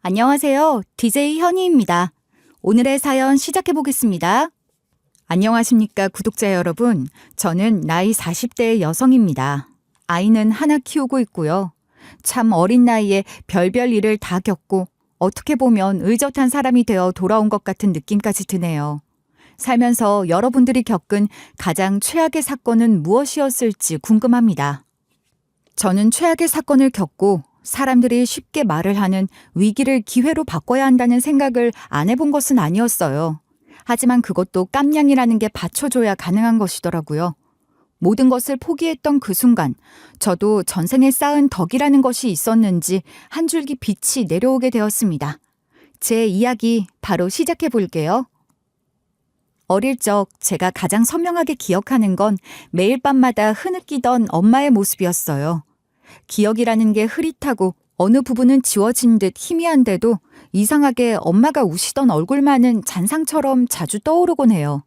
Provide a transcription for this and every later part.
안녕하세요. DJ 현희입니다. 오늘의 사연 시작해 보겠습니다. 안녕하십니까, 구독자 여러분. 저는 나이 40대의 여성입니다. 아이는 하나 키우고 있고요. 참 어린 나이에 별별 일을 다 겪고 어떻게 보면 의젓한 사람이 되어 돌아온 것 같은 느낌까지 드네요. 살면서 여러분들이 겪은 가장 최악의 사건은 무엇이었을지 궁금합니다. 저는 최악의 사건을 겪고 사람들이 쉽게 말을 하는 위기를 기회로 바꿔야 한다는 생각을 안 해본 것은 아니었어요. 하지만 그것도 깜냥이라는 게 받쳐줘야 가능한 것이더라고요. 모든 것을 포기했던 그 순간, 저도 전생에 쌓은 덕이라는 것이 있었는지 한 줄기 빛이 내려오게 되었습니다. 제 이야기 바로 시작해 볼게요. 어릴 적 제가 가장 선명하게 기억하는 건 매일 밤마다 흐느끼던 엄마의 모습이었어요. 기억이라는 게 흐릿하고 어느 부분은 지워진 듯 희미한데도 이상하게 엄마가 우시던 얼굴만은 잔상처럼 자주 떠오르곤 해요.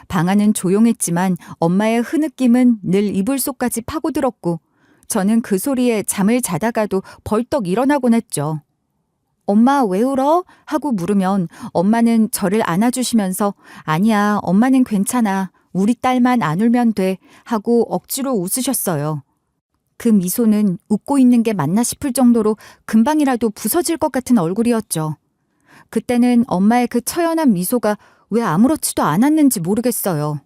방 안은 조용했지만 엄마의 흐느낌은 늘 이불 속까지 파고들었고 저는 그 소리에 잠을 자다가도 벌떡 일어나곤 했죠. 엄마 왜 울어? 하고 물으면 엄마는 저를 안아주시면서 아니야, 엄마는 괜찮아. 우리 딸만 안 울면 돼. 하고 억지로 웃으셨어요. 그 미소는 웃고 있는 게 맞나 싶을 정도로 금방이라도 부서질 것 같은 얼굴이었죠. 그때는 엄마의 그 처연한 미소가 왜 아무렇지도 않았는지 모르겠어요.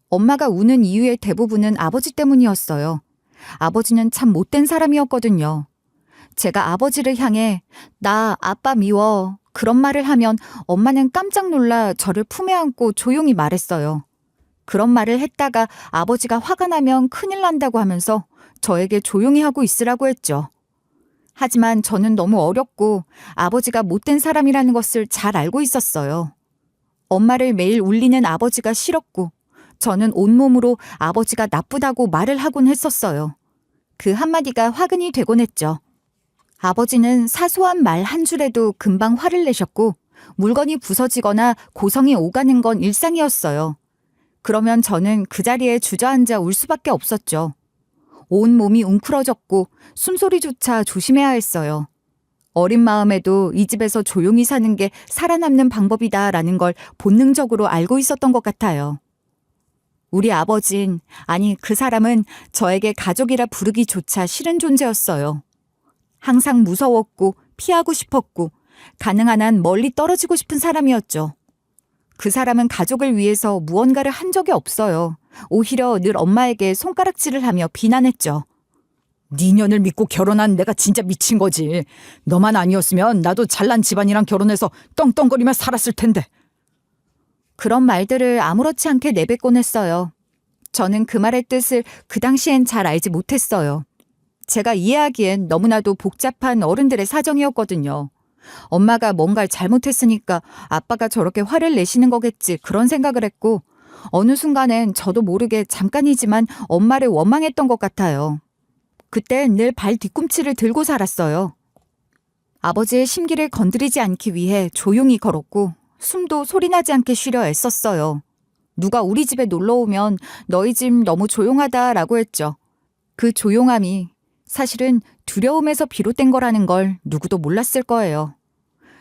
엄마가 우는 이유의 대부분은 아버지 때문이었어요. 아버지는 참 못된 사람이었거든요. 제가 아버지를 향해 나 아빠 미워 그런 말을 하면 엄마는 깜짝 놀라 저를 품에 안고 조용히 말했어요. 그런 말을 했다가 아버지가 화가 나면 큰일 난다고 하면서 저에게 조용히 하고 있으라고 했죠. 하지만 저는 너무 어렸고 아버지가 못된 사람이라는 것을 잘 알고 있었어요. 엄마를 매일 울리는 아버지가 싫었고 저는 온몸으로 아버지가 나쁘다고 말을 하곤 했었어요. 그 한마디가 화근이 되곤 했죠. 아버지는 사소한 말 한 줄에도 금방 화를 내셨고 물건이 부서지거나 고성이 오가는 건 일상이었어요. 그러면 저는 그 자리에 주저앉아 울 수밖에 없었죠. 온 몸이 웅크러졌고 숨소리조차 조심해야 했어요. 어린 마음에도 이 집에서 조용히 사는 게 살아남는 방법이다라는 걸 본능적으로 알고 있었던 것 같아요. 우리 아버진, 아니 그 사람은 저에게 가족이라 부르기조차 싫은 존재였어요. 항상 무서웠고 피하고 싶었고 가능한 한 멀리 떨어지고 싶은 사람이었죠. 그 사람은 가족을 위해서 무언가를 한 적이 없어요. 오히려 늘 엄마에게 손가락질을 하며 비난했죠. 네 년을 믿고 결혼한 내가 진짜 미친 거지. 너만 아니었으면 나도 잘난 집안이랑 결혼해서 떵떵거리며 살았을 텐데. 그런 말들을 아무렇지 않게 내뱉곤 했어요. 저는 그 말의 뜻을 그 당시엔 잘 알지 못했어요. 제가 이해하기엔 너무나도 복잡한 어른들의 사정이었거든요. 엄마가 뭔가를 잘못했으니까 아빠가 저렇게 화를 내시는 거겠지 그런 생각을 했고 어느 순간엔 저도 모르게 잠깐이지만 엄마를 원망했던 것 같아요. 그땐 늘 발 뒤꿈치를 들고 살았어요. 아버지의 심기를 건드리지 않기 위해 조용히 걸었고 숨도 소리나지 않게 쉬려 애썼어요. 누가 우리 집에 놀러 오면 너희 집 너무 조용하다라고 했죠. 그 조용함이 사실은 두려움에서 비롯된 거라는 걸 누구도 몰랐을 거예요.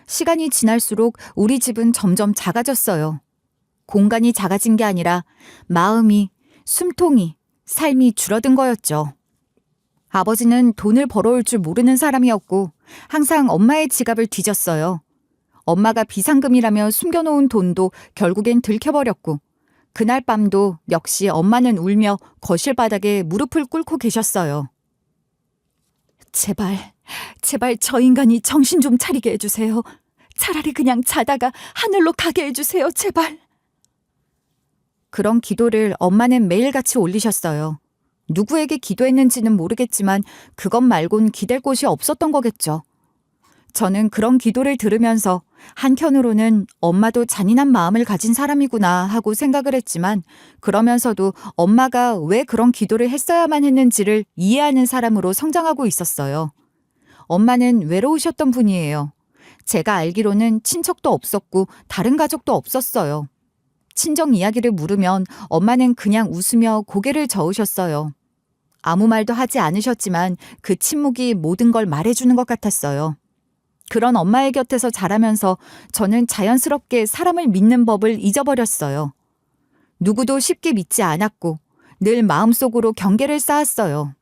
시간이 지날수록 우리 집은 점점 작아졌어요. 공간이 작아진 게 아니라 마음이, 숨통이, 삶이 줄어든 거였죠. 아버지는 돈을 벌어올 줄 모르는 사람이었고 항상 엄마의 지갑을 뒤졌어요. 엄마가 비상금이라며 숨겨놓은 돈도 결국엔 들켜버렸고 그날 밤도 역시 엄마는 울며 거실 바닥에 무릎을 꿇고 계셨어요. 제발 저 인간이 정신 좀 차리게 해주세요. 차라리 그냥 자다가 하늘로 가게 해주세요, 제발. 그런 기도를 엄마는 매일같이 올리셨어요. 누구에게 기도했는지는 모르겠지만 그것 말곤 기댈 곳이 없었던 거겠죠. 저는 그런 기도를 들으면서 한켠으로는 엄마도 잔인한 마음을 가진 사람이구나 하고 생각을 했지만 그러면서도 엄마가 왜 그런 기도를 했어야만 했는지를 이해하는 사람으로 성장하고 있었어요. 엄마는 외로우셨던 분이에요. 제가 알기로는 친척도 없었고 다른 가족도 없었어요. 친정 이야기를 물으면 엄마는 그냥 웃으며 고개를 저으셨어요. 아무 말도 하지 않으셨지만 그 침묵이 모든 걸 말해주는 것 같았어요. 그런 엄마의 곁에서 자라면서 저는 자연스럽게 사람을 믿는 법을 잊어버렸어요. 누구도 쉽게 믿지 않았고 늘 마음속으로 경계를 쌓았어요.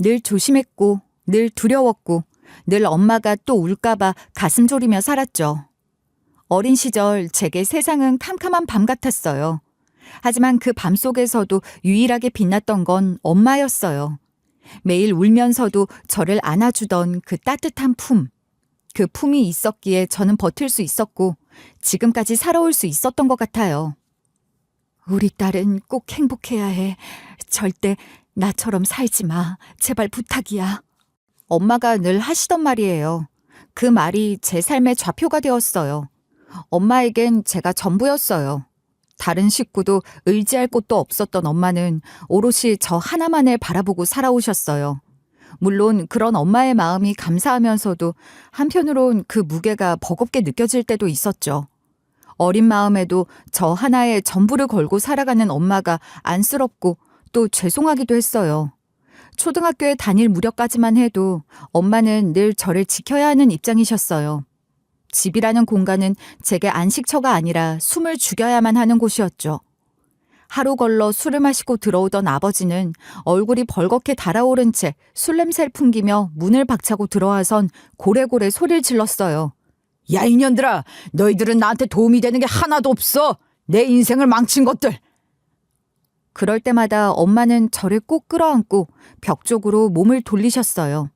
늘 조심했고 늘 두려웠고 늘 엄마가 또 울까봐 가슴 졸이며 살았죠. 어린 시절 제게 세상은 캄캄한 밤 같았어요. 하지만 그 밤 속에서도 유일하게 빛났던 건 엄마였어요. 매일 울면서도 저를 안아주던 그 따뜻한 품. 그 품이 있었기에 저는 버틸 수 있었고 지금까지 살아올 수 있었던 것 같아요. 우리 딸은 꼭 행복해야 해. 절대 나처럼 살지 마. 제발 부탁이야. 엄마가 늘 하시던 말이에요. 그 말이 제 삶의 좌표가 되었어요. 엄마에겐 제가 전부였어요. 다른 식구도 의지할 곳도 없었던 엄마는 오롯이 저 하나만을 바라보고 살아오셨어요. 물론 그런 엄마의 마음이 감사하면서도 한편으론 그 무게가 버겁게 느껴질 때도 있었죠. 어린 마음에도 저 하나에 전부를 걸고 살아가는 엄마가 안쓰럽고 또 죄송하기도 했어요. 초등학교에 다닐 무렵까지만 해도 엄마는 늘 저를 지켜야 하는 입장이셨어요. 집이라는 공간은 제게 안식처가 아니라 숨을 죽여야만 하는 곳이었죠. 하루 걸러 술을 마시고 들어오던 아버지는 얼굴이 벌겋게 달아오른 채 술 냄새를 풍기며 문을 박차고 들어와선 고래고래 소리를 질렀어요. 야, 이년들아, 너희들은 나한테 도움이 되는 게 하나도 없어. 내 인생을 망친 것들. 그럴 때마다 엄마는 저를 꼭 끌어안고 벽 쪽으로 몸을 돌리셨어요.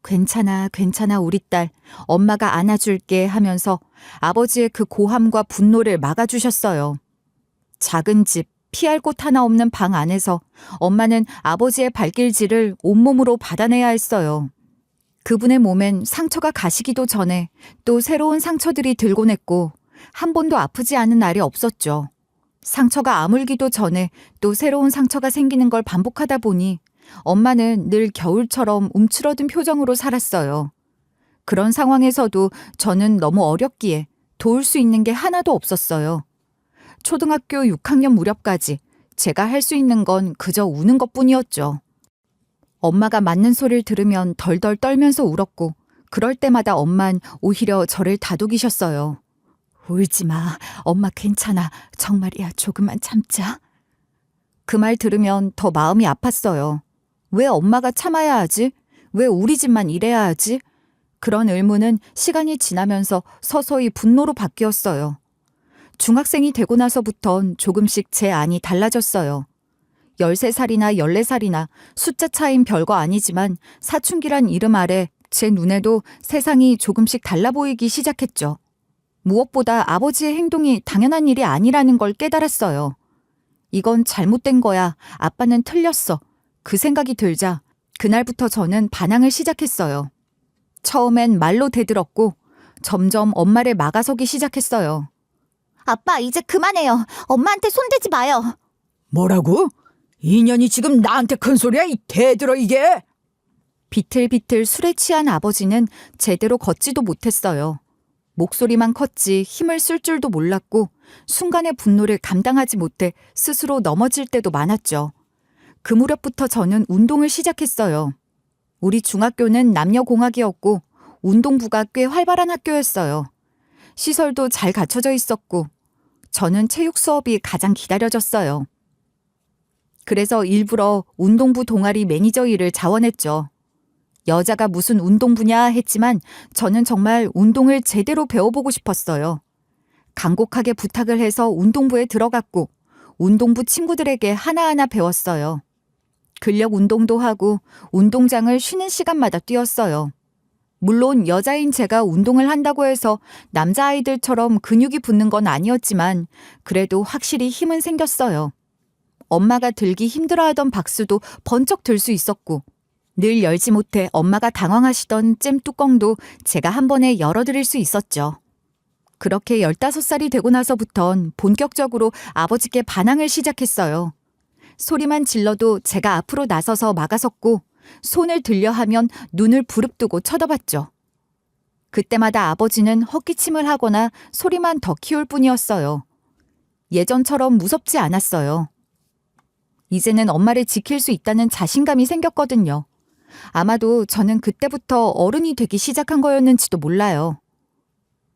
괜찮아, 괜찮아, 우리 딸. 엄마가 안아줄게 하면서 아버지의 그 고함과 분노를 막아주셨어요. 작은 집, 피할 곳 하나 없는 방 안에서 엄마는 아버지의 발길질을 온몸으로 받아내야 했어요. 그분의 몸엔 상처가 가시기도 전에 또 새로운 상처들이 들곤 했고 한 번도 아프지 않은 날이 없었죠. 상처가 아물기도 전에 또 새로운 상처가 생기는 걸 반복하다 보니 엄마는 늘 겨울처럼 움츠러든 표정으로 살았어요. 그런 상황에서도 저는 너무 어렸기에 도울 수 있는 게 하나도 없었어요. 초등학교 6학년 무렵까지 제가 할 수 있는 건 그저 우는 것뿐이었죠. 엄마가 맞는 소리를 들으면 덜덜 떨면서 울었고 그럴 때마다 엄만 오히려 저를 다독이셨어요. 울지 마. 엄마 괜찮아. 정말이야. 조금만 참자. 그 말 들으면 더 마음이 아팠어요. 왜 엄마가 참아야 하지? 왜 우리 집만 이래야 하지? 그런 의문은 시간이 지나면서 서서히 분노로 바뀌었어요. 중학생이 되고 나서부턴 조금씩 제 안이 달라졌어요. 13살이나 14살이나 숫자 차이는 별거 아니지만 사춘기란 이름 아래 제 눈에도 세상이 조금씩 달라 보이기 시작했죠. 무엇보다 아버지의 행동이 당연한 일이 아니라는 걸 깨달았어요. 이건 잘못된 거야. 아빠는 틀렸어. 그 생각이 들자 그날부터 저는 반항을 시작했어요. 처음엔 말로 대들었고 점점 엄마를 막아서기 시작했어요. 아빠, 이제 그만해요. 엄마한테 손대지 마요. 뭐라고? 이년이 지금 나한테 큰 소리야? 이 대들어 이게. 비틀비틀 술에 취한 아버지는 제대로 걷지도 못했어요. 목소리만 컸지 힘을 쓸 줄도 몰랐고 순간의 분노를 감당하지 못해 스스로 넘어질 때도 많았죠. 그 무렵부터 저는 운동을 시작했어요. 우리 중학교는 남녀공학이었고 운동부가 꽤 활발한 학교였어요. 시설도 잘 갖춰져 있었고 저는 체육 수업이 가장 기다려졌어요. 그래서 일부러 운동부 동아리 매니저 일을 자원했죠. 여자가 무슨 운동부냐 했지만 저는 정말 운동을 제대로 배워보고 싶었어요. 간곡하게 부탁을 해서 운동부에 들어갔고 운동부 친구들에게 하나하나 배웠어요. 근력 운동도 하고 운동장을 쉬는 시간마다 뛰었어요. 물론 여자인 제가 운동을 한다고 해서 남자아이들처럼 근육이 붙는 건 아니었지만 그래도 확실히 힘은 생겼어요. 엄마가 들기 힘들어하던 박스도 번쩍 들 수 있었고 늘 열지 못해 엄마가 당황하시던 잼 뚜껑도 제가 한 번에 열어드릴 수 있었죠. 그렇게 15살이 되고 나서부턴 본격적으로 아버지께 반항을 시작했어요. 소리만 질러도 제가 앞으로 나서서 막아섰고 손을 들려 하면 눈을 부릅뜨고 쳐다봤죠. 그때마다 아버지는 헛기침을 하거나 소리만 더 키울 뿐이었어요. 예전처럼 무섭지 않았어요. 이제는 엄마를 지킬 수 있다는 자신감이 생겼거든요. 아마도 저는 그때부터 어른이 되기 시작한 거였는지도 몰라요.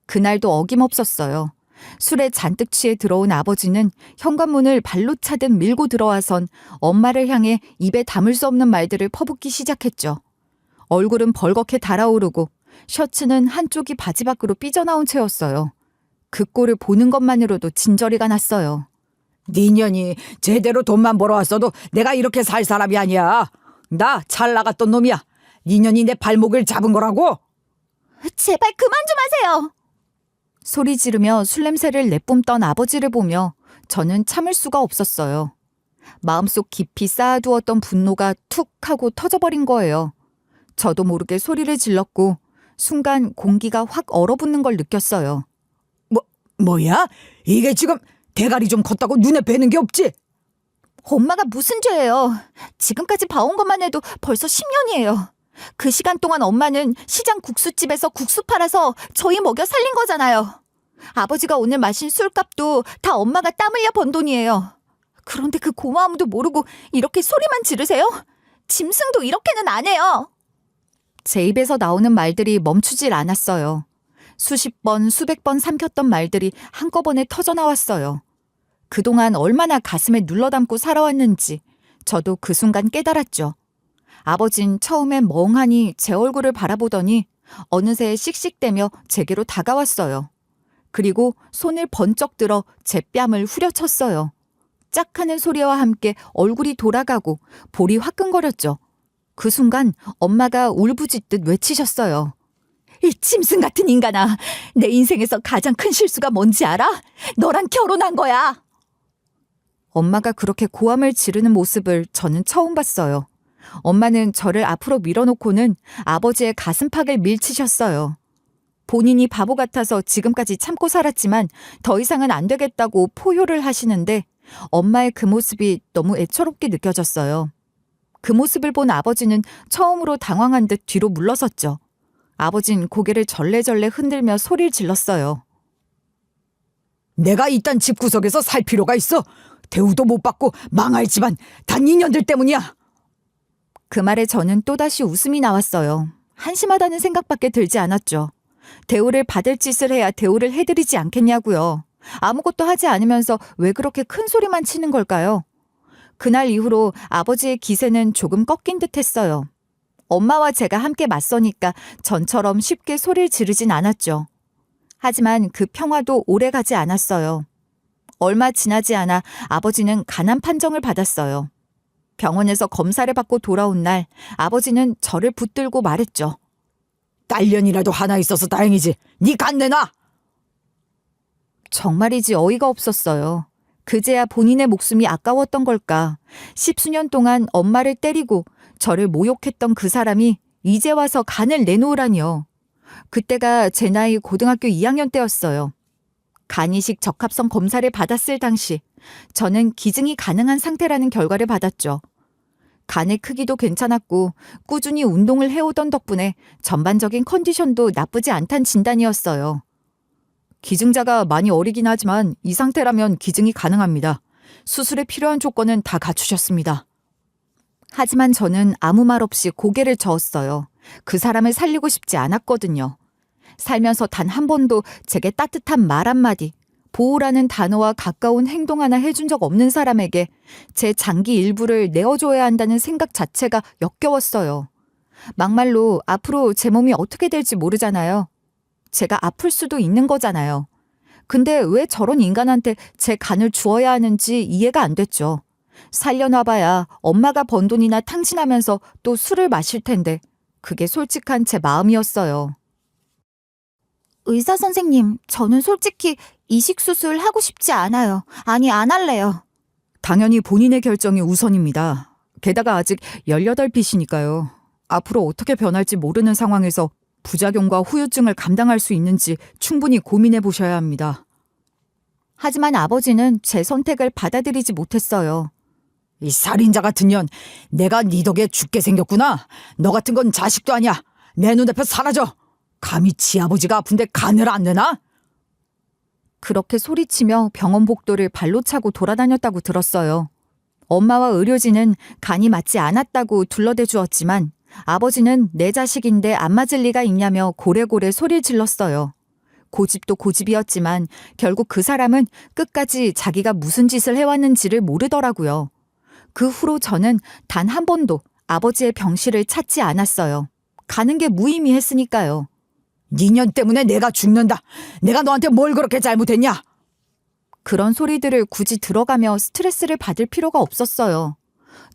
그날도 어김없었어요. 술에 잔뜩 취해 들어온 아버지는 현관문을 발로 차듯 밀고 들어와선 엄마를 향해 입에 담을 수 없는 말들을 퍼붓기 시작했죠. 얼굴은 벌겋게 달아오르고 셔츠는 한쪽이 바지 밖으로 삐져나온 채였어요. 그 꼴을 보는 것만으로도 진저리가 났어요. 네 년이 제대로 돈만 벌어왔어도 내가 이렇게 살 사람이 아니야. 나 잘 나갔던 놈이야. 네 년이 내 발목을 잡은 거라고? 제발 그만 좀 하세요. 소리 지르며 술 냄새를 내뿜던 아버지를 보며 저는 참을 수가 없었어요. 마음속 깊이 쌓아두었던 분노가 툭 하고 터져버린 거예요. 저도 모르게 소리를 질렀고 순간 공기가 확 얼어붙는 걸 느꼈어요. 뭐야? 이게 지금 대가리 좀 컸다고 눈에 뵈는 게 없지? 엄마가 무슨 죄예요. 지금까지 봐온 것만 해도 벌써 10년이에요. 그 시간 동안 엄마는 시장 국수집에서 국수 팔아서 저희 먹여 살린 거잖아요. 아버지가 오늘 마신 술값도 다 엄마가 땀 흘려 번 돈이에요. 그런데 그 고마움도 모르고 이렇게 소리만 지르세요? 짐승도 이렇게는 안 해요. 제 입에서 나오는 말들이 멈추질 않았어요. 수십 번, 수백 번 삼켰던 말들이 한꺼번에 터져나왔어요. 그동안 얼마나 가슴에 눌러담고 살아왔는지 저도 그 순간 깨달았죠. 아버진 처음엔 멍하니 제 얼굴을 바라보더니 어느새 씩씩대며 제게로 다가왔어요. 그리고 손을 번쩍 들어 제 뺨을 후려쳤어요. 짝 하는 소리와 함께 얼굴이 돌아가고 볼이 화끈거렸죠. 그 순간 엄마가 울부짖듯 외치셨어요. 이 짐승 같은 인간아, 내 인생에서 가장 큰 실수가 뭔지 알아? 너랑 결혼한 거야. 엄마가 그렇게 고함을 지르는 모습을 저는 처음 봤어요. 엄마는 저를 앞으로 밀어놓고는 아버지의 가슴팍을 밀치셨어요. 본인이 바보 같아서 지금까지 참고 살았지만 더 이상은 안 되겠다고 포효를 하시는데 엄마의 그 모습이 너무 애처롭게 느껴졌어요. 그 모습을 본 아버지는 처음으로 당황한 듯 뒤로 물러섰죠. 아버진 고개를 절레절레 흔들며 소리를 질렀어요. 내가 이딴 집구석에서 살 필요가 있어? 대우도 못 받고 망할 집안 단 인연들 때문이야. 그 말에 저는 또다시 웃음이 나왔어요. 한심하다는 생각밖에 들지 않았죠. 대우를 받을 짓을 해야 대우를 해드리지 않겠냐고요. 아무것도 하지 않으면서 왜 그렇게 큰 소리만 치는 걸까요? 그날 이후로 아버지의 기세는 조금 꺾인 듯 했어요. 엄마와 제가 함께 맞서니까 전처럼 쉽게 소리를 지르진 않았죠. 하지만 그 평화도 오래 가지 않았어요. 얼마 지나지 않아 아버지는 간암 판정을 받았어요. 병원에서 검사를 받고 돌아온 날 아버지는 저를 붙들고 말했죠. 딸년이라도 하나 있어서 다행이지. 네 간 내놔. 정말이지 어이가 없었어요. 그제야 본인의 목숨이 아까웠던 걸까. 10수년 동안 엄마를 때리고 저를 모욕했던 그 사람이 이제 와서 간을 내놓으라니요. 그때가 제 나이 고등학교 2학년 때였어요. 간이식 적합성 검사를 받았을 당시 저는 기증이 가능한 상태라는 결과를 받았죠. 간의 크기도 괜찮았고 꾸준히 운동을 해오던 덕분에 전반적인 컨디션도 나쁘지 않단 진단이었어요. 기증자가 많이 어리긴 하지만 이 상태라면 기증이 가능합니다. 수술에 필요한 조건은 다 갖추셨습니다. 하지만 저는 아무 말 없이 고개를 저었어요. 그 사람을 살리고 싶지 않았거든요. 살면서 단 한 번도 제게 따뜻한 말 한마디, 보호라는 단어와 가까운 행동 하나 해준 적 없는 사람에게 제 장기 일부를 내어줘야 한다는 생각 자체가 역겨웠어요. 막말로 앞으로 제 몸이 어떻게 될지 모르잖아요. 제가 아플 수도 있는 거잖아요. 근데 왜 저런 인간한테 제 간을 주어야 하는지 이해가 안 됐죠. 살려놔봐야 엄마가 번 돈이나 탕진하면서 또 술을 마실 텐데 그게 솔직한 제 마음이었어요. 의사 선생님, 저는 솔직히 이식 수술 하고 싶지 않아요. 아니, 안 할래요. 당연히 본인의 결정이 우선입니다. 게다가 아직 18빛이니까요. 앞으로 어떻게 변할지 모르는 상황에서 부작용과 후유증을 감당할 수 있는지 충분히 고민해 보셔야 합니다. 하지만 아버지는 제 선택을 받아들이지 못했어요. 이 살인자 같은 년, 내가 네 덕에 죽게 생겼구나. 너 같은 건 자식도 아니야. 내 눈앞에 사라져. 감히 지 아버지가 아픈데 간을 안 내나? 그렇게 소리치며 병원 복도를 발로 차고 돌아다녔다고 들었어요. 엄마와 의료진은 간이 맞지 않았다고 둘러대 주었지만 아버지는 내 자식인데 안 맞을 리가 있냐며 고래고래 소리를 질렀어요. 고집도 고집이었지만 결국 그 사람은 끝까지 자기가 무슨 짓을 해왔는지를 모르더라고요. 그 후로 저는 단 한 번도 아버지의 병실을 찾지 않았어요. 가는 게 무의미했으니까요. 니년 때문에 내가 죽는다. 내가 너한테 뭘 그렇게 잘못했냐? 그런 소리들을 굳이 들어가며 스트레스를 받을 필요가 없었어요.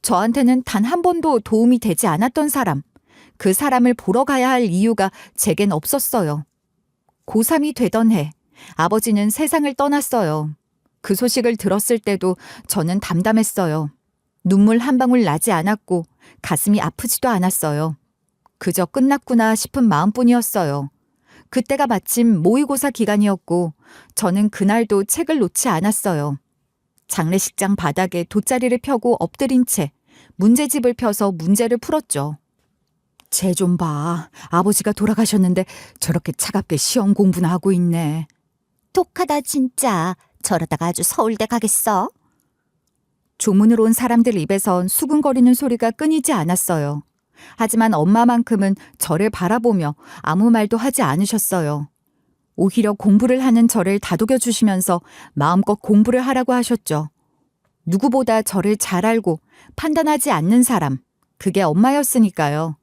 저한테는 단 한 번도 도움이 되지 않았던 사람, 그 사람을 보러 가야 할 이유가 제겐 없었어요. 고3이 되던 해, 아버지는 세상을 떠났어요. 그 소식을 들었을 때도 저는 담담했어요. 눈물 한 방울 나지 않았고 가슴이 아프지도 않았어요. 그저 끝났구나 싶은 마음뿐이었어요. 그때가 마침 모의고사 기간이었고 저는 그날도 책을 놓지 않았어요. 장례식장 바닥에 돗자리를 펴고 엎드린 채 문제집을 펴서 문제를 풀었죠. 쟤 좀 봐. 아버지가 돌아가셨는데 저렇게 차갑게 시험 공부나 하고 있네. 독하다 진짜. 저러다가 아주 서울대 가겠어. 조문을 온 사람들 입에선 수근거리는 소리가 끊이지 않았어요. 하지만 엄마만큼은 저를 바라보며 아무 말도 하지 않으셨어요. 오히려 공부를 하는 저를 다독여 주시면서 마음껏 공부를 하라고 하셨죠. 누구보다 저를 잘 알고 판단하지 않는 사람, 그게 엄마였으니까요.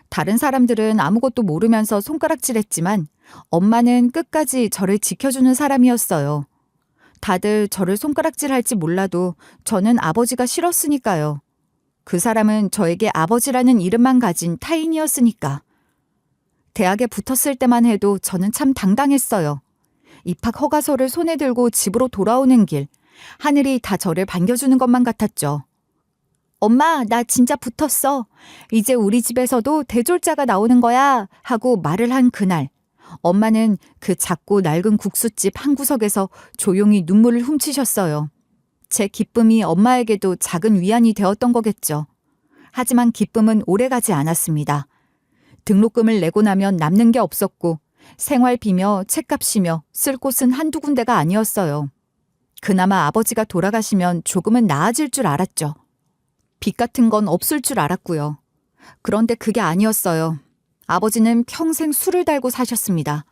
다른 사람들은 아무것도 모르면서 손가락질했지만 엄마는 끝까지 저를 지켜주는 사람이었어요. 다들 저를 손가락질할지 몰라도 저는 아버지가 싫었으니까요. 그 사람은 저에게 아버지라는 이름만 가진 타인이었으니까. 대학에 붙었을 때만 해도 저는 참 당당했어요. 입학 허가서를 손에 들고 집으로 돌아오는 길, 하늘이 다 저를 반겨주는 것만 같았죠. 엄마, 나 진짜 붙었어. 이제 우리 집에서도 대졸자가 나오는 거야. 하고 말을 한 그날, 엄마는 그 작고 낡은 국수집 한 구석에서 조용히 눈물을 훔치셨어요. 제 기쁨이 엄마에게도 작은 위안이 되었던 거겠죠. 하지만 기쁨은 오래가지 않았습니다. 등록금을 내고 나면 남는 게 없었고 생활비며 책값이며 쓸 곳은 한두 군데가 아니었어요. 그나마 아버지가 돌아가시면 조금은 나아질 줄 알았죠. 빚 같은 건 없을 줄 알았고요. 그런데 그게 아니었어요. 아버지는 평생 술을 달고 사셨습니다.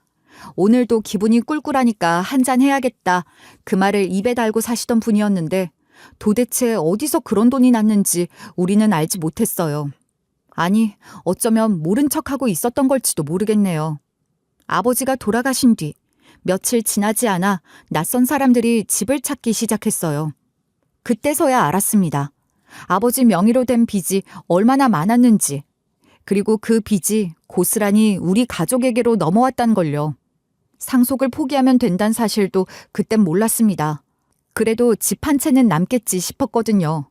오늘도 기분이 꿀꿀하니까 한잔 해야겠다. 그 말을 입에 달고 사시던 분이었는데 도대체 어디서 그런 돈이 났는지 우리는 알지 못했어요. 아니, 어쩌면 모른 척하고 있었던 걸지도 모르겠네요. 아버지가 돌아가신 뒤 며칠 지나지 않아 낯선 사람들이 집을 찾기 시작했어요. 그때서야 알았습니다. 아버지 명의로 된 빚이 얼마나 많았는지, 그리고 그 빚이 고스란히 우리 가족에게로 넘어왔단 걸요. 상속을 포기하면 된다는 사실도 그땐 몰랐습니다. 그래도 집 한 채는 남겠지 싶었거든요.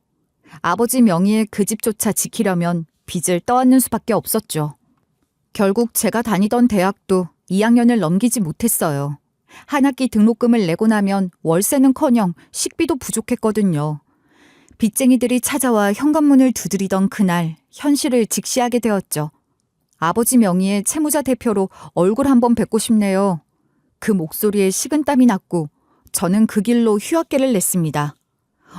아버지 명의의 그 집조차 지키려면 빚을 떠안는 수밖에 없었죠. 결국 제가 다니던 대학도 2학년을 넘기지 못했어요. 한 학기 등록금을 내고 나면 월세는커녕 식비도 부족했거든요. 빚쟁이들이 찾아와 현관문을 두드리던 그날 현실을 직시하게 되었죠. 아버지 명의의 채무자 대표로 얼굴 한번 뵙고 싶네요. 그 목소리에 식은땀이 났고 저는 그 길로 휴학계를 냈습니다.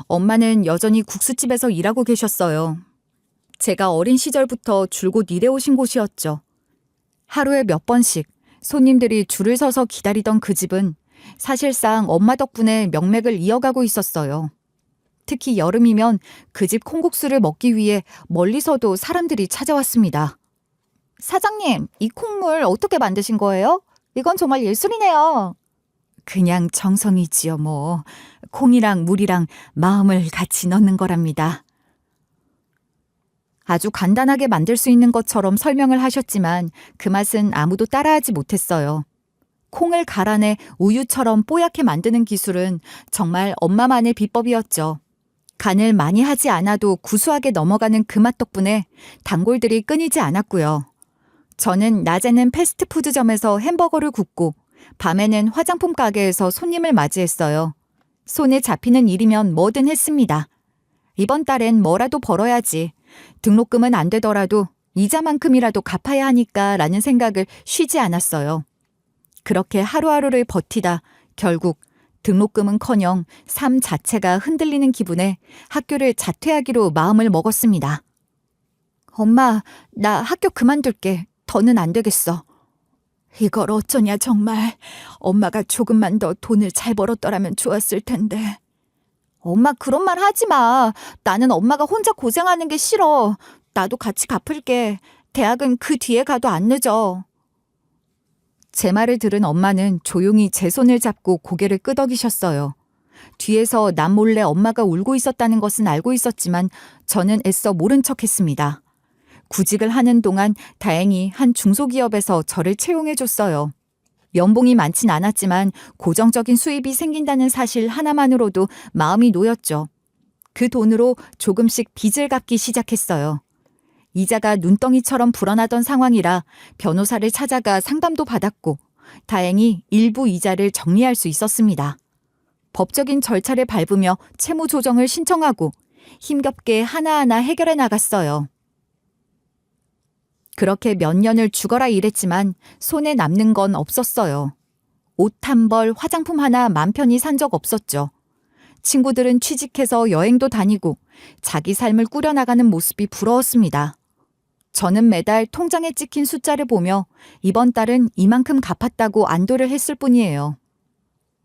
엄마는 여전히 국수집에서 일하고 계셨어요. 제가 어린 시절부터 줄곧 일해오신 곳이었죠. 하루에 몇 번씩 손님들이 줄을 서서 기다리던 그 집은 사실상 엄마 덕분에 명맥을 이어가고 있었어요. 특히 여름이면 그 집 콩국수를 먹기 위해 멀리서도 사람들이 찾아왔습니다. 사장님, 이 콩물 어떻게 만드신 거예요? 이건 정말 예술이네요. 그냥 정성이지요, 뭐. 콩이랑 물이랑 마음을 같이 넣는 거랍니다. 아주 간단하게 만들 수 있는 것처럼 설명을 하셨지만 그 맛은 아무도 따라하지 못했어요. 콩을 갈아내 우유처럼 뽀얗게 만드는 기술은 정말 엄마만의 비법이었죠. 간을 많이 하지 않아도 구수하게 넘어가는 그 맛 덕분에 단골들이 끊이지 않았고요. 저는 낮에는 패스트푸드점에서 햄버거를 굽고 밤에는 화장품 가게에서 손님을 맞이했어요. 손에 잡히는 일이면 뭐든 했습니다. 이번 달엔 뭐라도 벌어야지. 등록금은 안 되더라도 이자만큼이라도 갚아야 하니까 라는 생각을 쉬지 않았어요. 그렇게 하루하루를 버티다 결국 등록금은커녕 삶 자체가 흔들리는 기분에 학교를 자퇴하기로 마음을 먹었습니다. 엄마, 나 학교 그만둘게. 더는 안 되겠어. 이걸 어쩌냐 정말. 엄마가 조금만 더 돈을 잘 벌었더라면 좋았을 텐데. 엄마 그런 말 하지 마. 나는 엄마가 혼자 고생하는 게 싫어. 나도 같이 갚을게. 대학은 그 뒤에 가도 안 늦어. 제 말을 들은 엄마는 조용히 제 손을 잡고 고개를 끄덕이셨어요. 뒤에서 남몰래 엄마가 울고 있었다는 것은 알고 있었지만 저는 애써 모른 척했습니다. 구직을 하는 동안 다행히 한 중소기업에서 저를 채용해줬어요. 연봉이 많진 않았지만 고정적인 수입이 생긴다는 사실 하나만으로도 마음이 놓였죠. 그 돈으로 조금씩 빚을 갚기 시작했어요. 이자가 눈덩이처럼 불어나던 상황이라 변호사를 찾아가 상담도 받았고 다행히 일부 이자를 정리할 수 있었습니다. 법적인 절차를 밟으며 채무 조정을 신청하고 힘겹게 하나하나 해결해 나갔어요. 그렇게 몇 년을 죽어라 일했지만 손에 남는 건 없었어요. 옷 한 벌, 화장품 하나 맘 편히 산 적 없었죠. 친구들은 취직해서 여행도 다니고 자기 삶을 꾸려나가는 모습이 부러웠습니다. 저는 매달 통장에 찍힌 숫자를 보며 이번 달은 이만큼 갚았다고 안도를 했을 뿐이에요.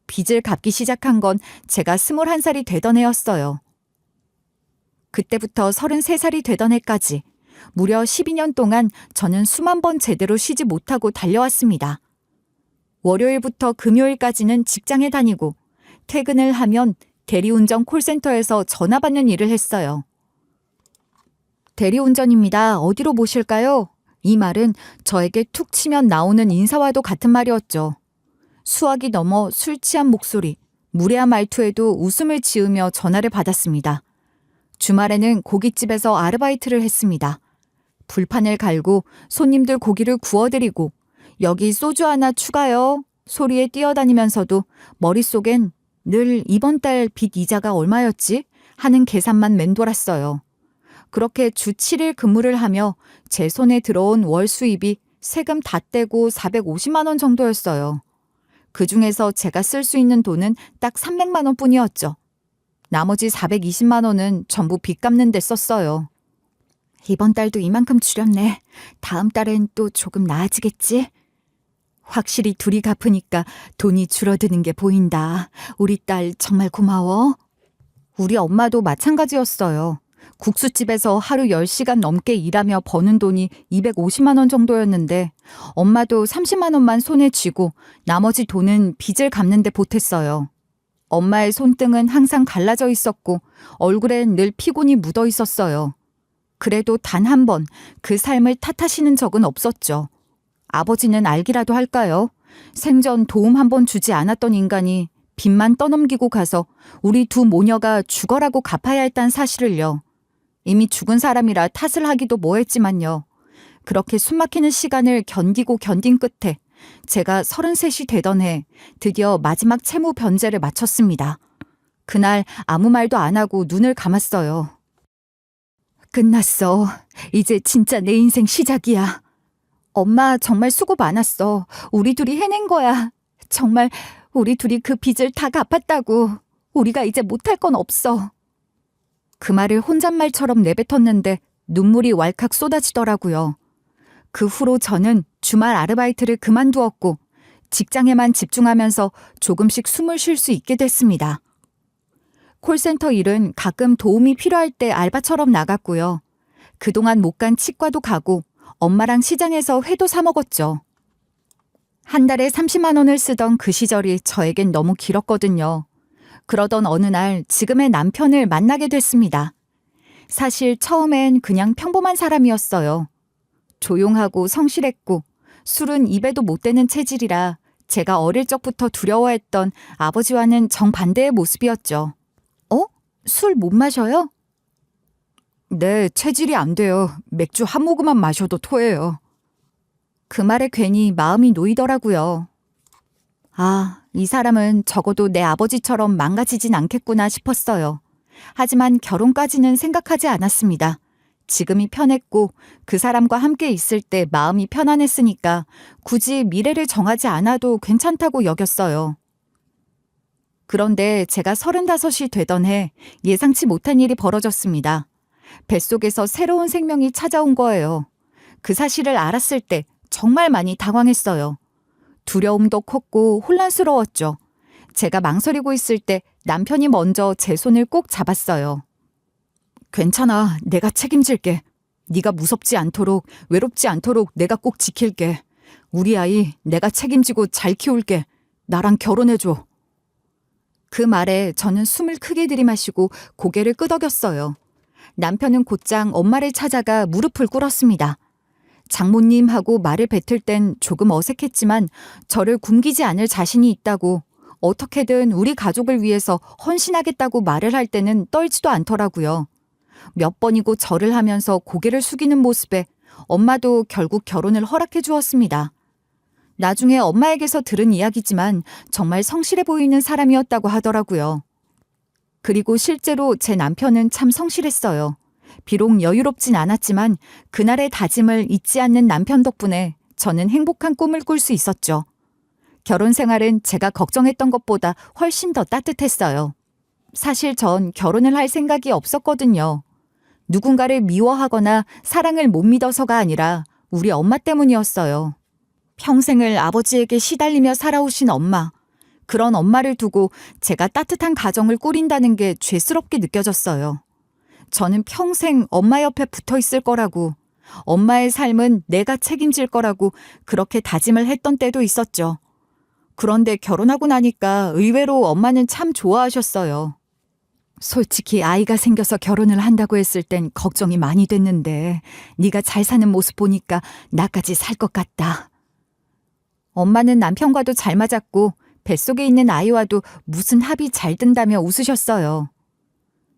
빚을 갚기 시작한 건 제가 21살이 되던 해였어요. 그때부터 33살이 되던 해까지 무려 12년 동안 저는 수만 번 제대로 쉬지 못하고 달려왔습니다. 월요일부터 금요일까지는 직장에 다니고 퇴근을 하면 대리운전 콜센터에서 전화 받는 일을 했어요. 대리운전입니다. 어디로 모실까요? 이 말은 저에게 툭 치면 나오는 인사와도 같은 말이었죠. 수학이 넘어 술 취한 목소리, 무례한 말투에도 웃음을 지으며 전화를 받았습니다. 주말에는 고깃집에서 아르바이트를 했습니다. 불판을 갈고 손님들 고기를 구워드리고 여기 소주 하나 추가요 소리에 뛰어다니면서도 머릿속엔 늘 이번 달 빚 이자가 얼마였지? 하는 계산만 맴돌았어요. 그렇게 주 7일 근무를 하며 제 손에 들어온 월 수입이 세금 다 떼고 450만 원 정도였어요. 그중에서 제가 쓸 수 있는 돈은 딱 300만 원 뿐이었죠. 나머지 420만 원은 전부 빚 갚는 데 썼어요. 이번 달도 이만큼 줄였네. 다음 달엔 또 조금 나아지겠지? 확실히 둘이 갚으니까 돈이 줄어드는 게 보인다. 우리 딸 정말 고마워. 우리 엄마도 마찬가지였어요. 국수집에서 하루 10시간 넘게 일하며 버는 돈이 250만 원 정도였는데 엄마도 30만 원만 손에 쥐고 나머지 돈은 빚을 갚는 데 보탰어요. 엄마의 손등은 항상 갈라져 있었고 얼굴엔 늘 피곤이 묻어 있었어요. 그래도 단 한 번 그 삶을 탓하시는 적은 없었죠. 아버지는 알기라도 할까요? 생전 도움 한 번 주지 않았던 인간이 빚만 떠넘기고 가서 우리 두 모녀가 죽어라고 갚아야 했다는 사실을요. 이미 죽은 사람이라 탓을 하기도 뭐했지만요. 그렇게 숨막히는 시간을 견디고 견딘 끝에 제가 33이 되던 해 드디어 마지막 채무 변제를 마쳤습니다. 그날 아무 말도 안 하고 눈을 감았어요. 끝났어. 이제 진짜 내 인생 시작이야. 엄마 정말 수고 많았어. 우리 둘이 해낸 거야. 정말 우리 둘이 그 빚을 다 갚았다고. 우리가 이제 못할 건 없어. 그 말을 혼잣말처럼 내뱉었는데 눈물이 왈칵 쏟아지더라고요. 그 후로 저는 주말 아르바이트를 그만두었고 직장에만 집중하면서 조금씩 숨을 쉴 수 있게 됐습니다. 콜센터 일은 가끔 도움이 필요할 때 알바처럼 나갔고요. 그동안 못 간 치과도 가고 엄마랑 시장에서 회도 사 먹었죠. 한 달에 30만 원을 쓰던 그 시절이 저에겐 너무 길었거든요. 그러던 어느 날 지금의 남편을 만나게 됐습니다. 사실 처음엔 그냥 평범한 사람이었어요. 조용하고 성실했고 술은 입에도 못 대는 체질이라 제가 어릴 적부터 두려워했던 아버지와는 정반대의 모습이었죠. 술 못 마셔요? 네, 체질이 안 돼요. 맥주 한 모금만 마셔도 토해요. 그 말에 괜히 마음이 놓이더라고요. 아, 이 사람은 적어도 내 아버지처럼 망가지진 않겠구나 싶었어요. 하지만 결혼까지는 생각하지 않았습니다. 지금이 편했고 그 사람과 함께 있을 때 마음이 편안했으니까 굳이 미래를 정하지 않아도 괜찮다고 여겼어요. 그런데 제가 35이 되던 해 예상치 못한 일이 벌어졌습니다. 뱃속에서 새로운 생명이 찾아온 거예요. 그 사실을 알았을 때 정말 많이 당황했어요. 두려움도 컸고 혼란스러웠죠. 제가 망설이고 있을 때 남편이 먼저 제 손을 꼭 잡았어요. 괜찮아. 내가 책임질게. 네가 무섭지 않도록, 외롭지 않도록 내가 꼭 지킬게. 우리 아이 내가 책임지고 잘 키울게. 나랑 결혼해줘. 그 말에 저는 숨을 크게 들이마시고 고개를 끄덕였어요. 남편은 곧장 엄마를 찾아가 무릎을 꿇었습니다. 장모님하고 말을 뱉을 땐 조금 어색했지만 저를 굶기지 않을 자신이 있다고, 어떻게든 우리 가족을 위해서 헌신하겠다고 말을 할 때는 떨지도 않더라고요. 몇 번이고 절을 하면서 고개를 숙이는 모습에 엄마도 결국 결혼을 허락해 주었습니다. 나중에 엄마에게서 들은 이야기지만 정말 성실해 보이는 사람이었다고 하더라고요. 그리고 실제로 제 남편은 참 성실했어요. 비록 여유롭진 않았지만 그날의 다짐을 잊지 않는 남편 덕분에 저는 행복한 꿈을 꿀 수 있었죠. 결혼 생활은 제가 걱정했던 것보다 훨씬 더 따뜻했어요. 사실 전 결혼을 할 생각이 없었거든요. 누군가를 미워하거나 사랑을 못 믿어서가 아니라 우리 엄마 때문이었어요. 평생을 아버지에게 시달리며 살아오신 엄마. 그런 엄마를 두고 제가 따뜻한 가정을 꾸린다는 게 죄스럽게 느껴졌어요. 저는 평생 엄마 옆에 붙어 있을 거라고, 엄마의 삶은 내가 책임질 거라고 그렇게 다짐을 했던 때도 있었죠. 그런데 결혼하고 나니까 의외로 엄마는 참 좋아하셨어요. 솔직히 아이가 생겨서 결혼을 한다고 했을 땐 걱정이 많이 됐는데 네가 잘 사는 모습 보니까 나까지 살 것 같다. 엄마는 남편과도 잘 맞았고 뱃속에 있는 아이와도 무슨 합이 잘 든다며 웃으셨어요.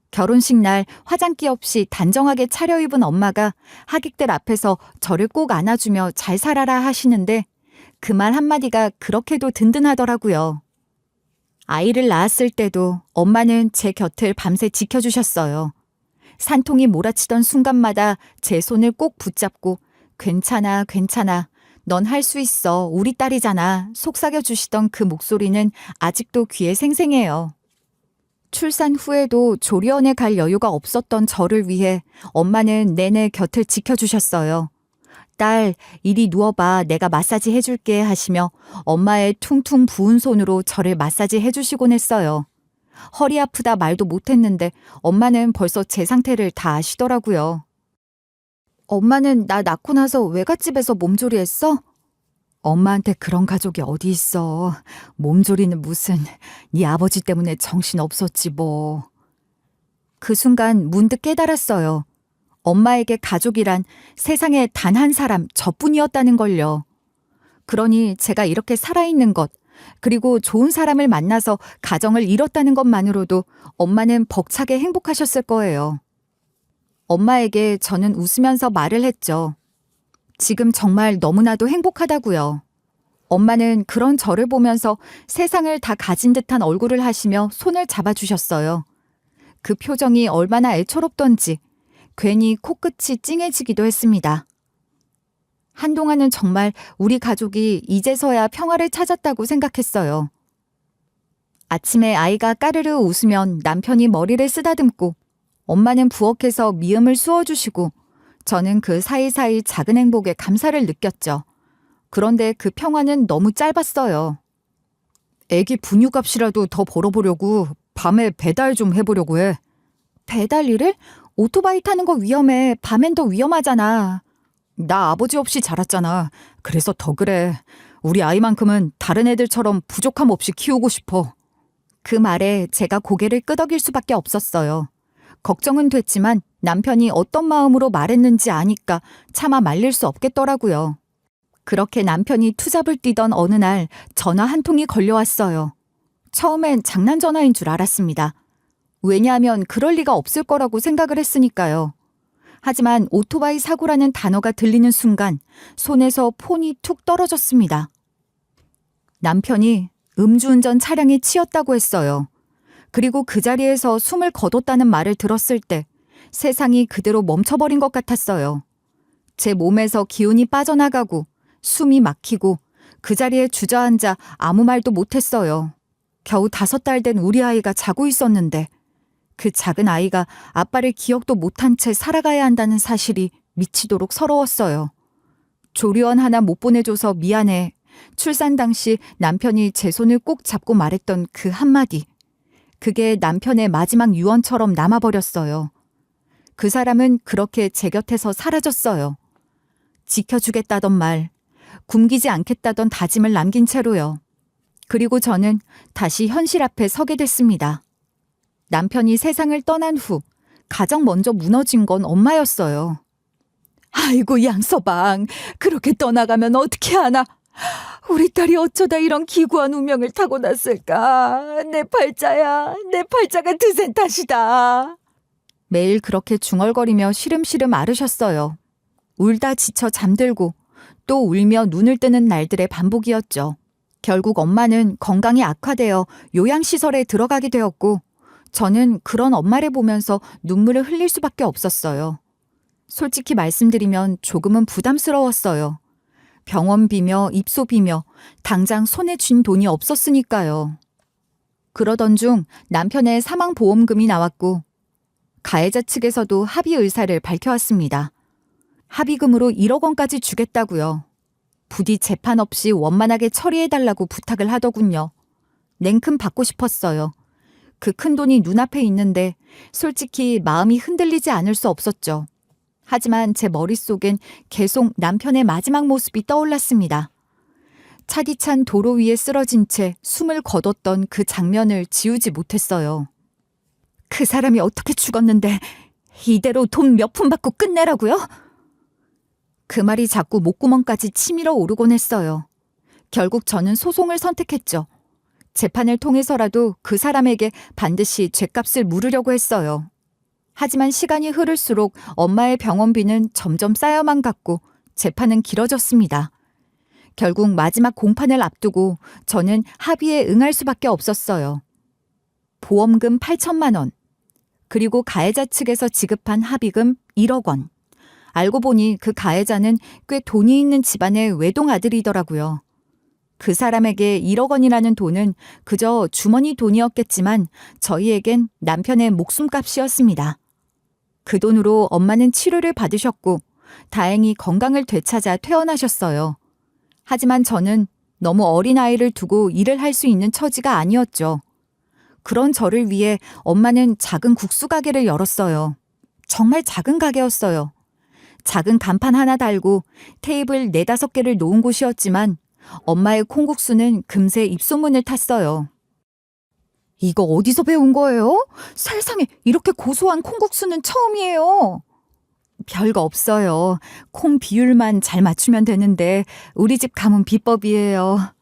결혼식 날 화장기 없이 단정하게 차려입은 엄마가 하객들 앞에서 저를 꼭 안아주며 잘 살아라 하시는데 그 말 한마디가 그렇게도 든든하더라고요. 아이를 낳았을 때도 엄마는 제 곁을 밤새 지켜주셨어요. 산통이 몰아치던 순간마다 제 손을 꼭 붙잡고 괜찮아, 괜찮아. 넌 할 수 있어. 우리 딸이잖아. 속삭여 주시던 그 목소리는 아직도 귀에 생생해요. 출산 후에도 조리원에 갈 여유가 없었던 저를 위해 엄마는 내내 곁을 지켜주셨어요. 딸, 이리 누워봐. 내가 마사지 해줄게 하시며 엄마의 퉁퉁 부은 손으로 저를 마사지 해주시곤 했어요. 허리 아프다 말도 못했는데 엄마는 벌써 제 상태를 다 아시더라고요. 엄마는 나 낳고 나서 외갓집에서 몸조리했어? 엄마한테 그런 가족이 어디 있어. 몸조리는 무슨, 네 아버지 때문에 정신 없었지 뭐. 그 순간 문득 깨달았어요. 엄마에게 가족이란 세상에 단 한 사람 저뿐이었다는 걸요. 그러니 제가 이렇게 살아있는 것, 그리고 좋은 사람을 만나서 가정을 이뤘다는 것만으로도 엄마는 벅차게 행복하셨을 거예요. 엄마에게 저는 웃으면서 말을 했죠. 지금 정말 너무나도 행복하다고요. 엄마는 그런 저를 보면서 세상을 다 가진 듯한 얼굴을 하시며 손을 잡아주셨어요. 그 표정이 얼마나 애처롭던지 괜히 코끝이 찡해지기도 했습니다. 한동안은 정말 우리 가족이 이제서야 평화를 찾았다고 생각했어요. 아침에 아이가 까르르 웃으면 남편이 머리를 쓰다듬고 엄마는 부엌에서 미음을 쑤어주시고 저는 그 사이사이 작은 행복에 감사를 느꼈죠. 그런데 그 평화는 너무 짧았어요. 애기 분유값이라도 더 벌어보려고 밤에 배달 좀 해보려고 해. 배달 일을? 오토바이 타는 거 위험해. 밤엔 더 위험하잖아. 나 아버지 없이 자랐잖아. 그래서 더 그래. 우리 아이만큼은 다른 애들처럼 부족함 없이 키우고 싶어. 그 말에 제가 고개를 끄덕일 수밖에 없었어요. 걱정은 됐지만 남편이 어떤 마음으로 말했는지 아니까 차마 말릴 수 없겠더라고요. 그렇게 남편이 투잡을 뛰던 어느 날 전화 한 통이 걸려왔어요. 처음엔 장난 전화인 줄 알았습니다. 왜냐하면 그럴 리가 없을 거라고 생각을 했으니까요. 하지만 오토바이 사고라는 단어가 들리는 순간 손에서 폰이 툭 떨어졌습니다. 남편이 음주운전 차량에 치였다고 했어요. 그리고 그 자리에서 숨을 거뒀다는 말을 들었을 때 세상이 그대로 멈춰버린 것 같았어요. 제 몸에서 기운이 빠져나가고 숨이 막히고 그 자리에 주저앉아 아무 말도 못했어요. 겨우 5달 된 우리 아이가 자고 있었는데 그 작은 아이가 아빠를 기억도 못한 채 살아가야 한다는 사실이 미치도록 서러웠어요. 조리원 하나 못 보내줘서 미안해. 출산 당시 남편이 제 손을 꼭 잡고 말했던 그 한마디. 그게 남편의 마지막 유언처럼 남아버렸어요. 그 사람은 그렇게 제 곁에서 사라졌어요. 지켜주겠다던 말, 굶기지 않겠다던 다짐을 남긴 채로요. 그리고 저는 다시 현실 앞에 서게 됐습니다. 남편이 세상을 떠난 후 가장 먼저 무너진 건 엄마였어요. 아이고 양서방, 그렇게 떠나가면 어떻게 하나. 우리 딸이 어쩌다 이런 기구한 운명을 타고났을까. 내 팔자야, 내 팔자가 드센 탓이다. 매일 그렇게 중얼거리며 시름시름 앓으셨어요. 울다 지쳐 잠들고 또 울며 눈을 뜨는 날들의 반복이었죠. 결국 엄마는 건강이 악화되어 요양시설에 들어가게 되었고 저는 그런 엄마를 보면서 눈물을 흘릴 수밖에 없었어요. 솔직히 말씀드리면 조금은 부담스러웠어요. 병원비며 입소비며 당장 손에 쥔 돈이 없었으니까요. 그러던 중 남편의 사망보험금이 나왔고 가해자 측에서도 합의 의사를 밝혀왔습니다. 합의금으로 1억 원까지 주겠다고요. 부디 재판 없이 원만하게 처리해달라고 부탁을 하더군요. 냉큼 받고 싶었어요. 그 큰 돈이 눈앞에 있는데 솔직히 마음이 흔들리지 않을 수 없었죠. 하지만 제 머릿속엔 계속 남편의 마지막 모습이 떠올랐습니다. 차디찬 도로 위에 쓰러진 채 숨을 거뒀던 그 장면을 지우지 못했어요. 그 사람이 어떻게 죽었는데 이대로 돈 몇 푼 받고 끝내라고요? 그 말이 자꾸 목구멍까지 치밀어 오르곤 했어요. 결국 저는 소송을 선택했죠. 재판을 통해서라도 그 사람에게 반드시 죗값을 물으려고 했어요. 하지만 시간이 흐를수록 엄마의 병원비는 점점 쌓여만 갔고 재판은 길어졌습니다. 결국 마지막 공판을 앞두고 저는 합의에 응할 수밖에 없었어요. 보험금 8천만 원, 그리고 가해자 측에서 지급한 합의금 1억 원. 알고 보니 그 가해자는 꽤 돈이 있는 집안의 외동 아들이더라고요. 그 사람에게 1억 원이라는 돈은 그저 주머니 돈이었겠지만 저희에겐 남편의 목숨값이었습니다. 그 돈으로 엄마는 치료를 받으셨고 다행히 건강을 되찾아 퇴원하셨어요. 하지만 저는 너무 어린 아이를 두고 일을 할 수 있는 처지가 아니었죠. 그런 저를 위해 엄마는 작은 국수 가게를 열었어요. 정말 작은 가게였어요. 작은 간판 하나 달고 테이블 4-5개를 놓은 곳이었지만 엄마의 콩국수는 금세 입소문을 탔어요. 이거 어디서 배운 거예요? 세상에, 이렇게 고소한 콩국수는 처음이에요. 별거 없어요. 콩 비율만 잘 맞추면 되는데 우리 집 가문 비법이에요.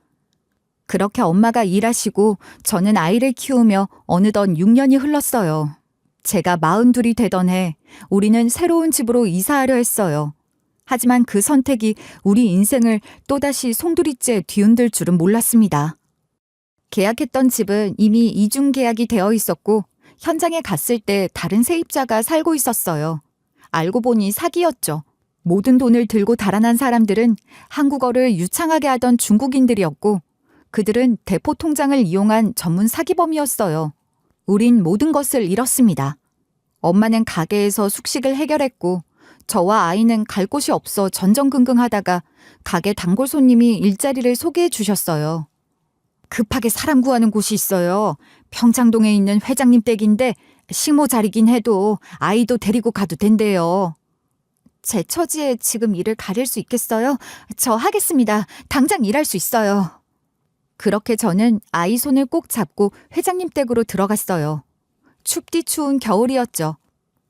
그렇게 엄마가 일하시고 저는 아이를 키우며 어느덧 6년이 흘렀어요. 제가 42이 되던 해 우리는 새로운 집으로 이사하려 했어요. 하지만 그 선택이 우리 인생을 또다시 송두리째 뒤흔들 줄은 몰랐습니다. 계약했던 집은 이미 이중 계약이 되어 있었고 현장에 갔을 때 다른 세입자가 살고 있었어요. 알고 보니 사기였죠. 모든 돈을 들고 달아난 사람들은 한국어를 유창하게 하던 중국인들이었고 그들은 대포 통장을 이용한 전문 사기범이었어요. 우린 모든 것을 잃었습니다. 엄마는 가게에서 숙식을 해결했고 저와 아이는 갈 곳이 없어 전전긍긍하다가 가게 단골 손님이 일자리를 소개해 주셨어요. 급하게 사람 구하는 곳이 있어요. 평창동에 있는 회장님 댁인데 식모 자리긴 해도 아이도 데리고 가도 된대요. 제 처지에 지금 일을 가릴 수 있겠어요? 저 하겠습니다. 당장 일할 수 있어요. 그렇게 저는 아이 손을 꼭 잡고 회장님 댁으로 들어갔어요. 춥디 추운 겨울이었죠.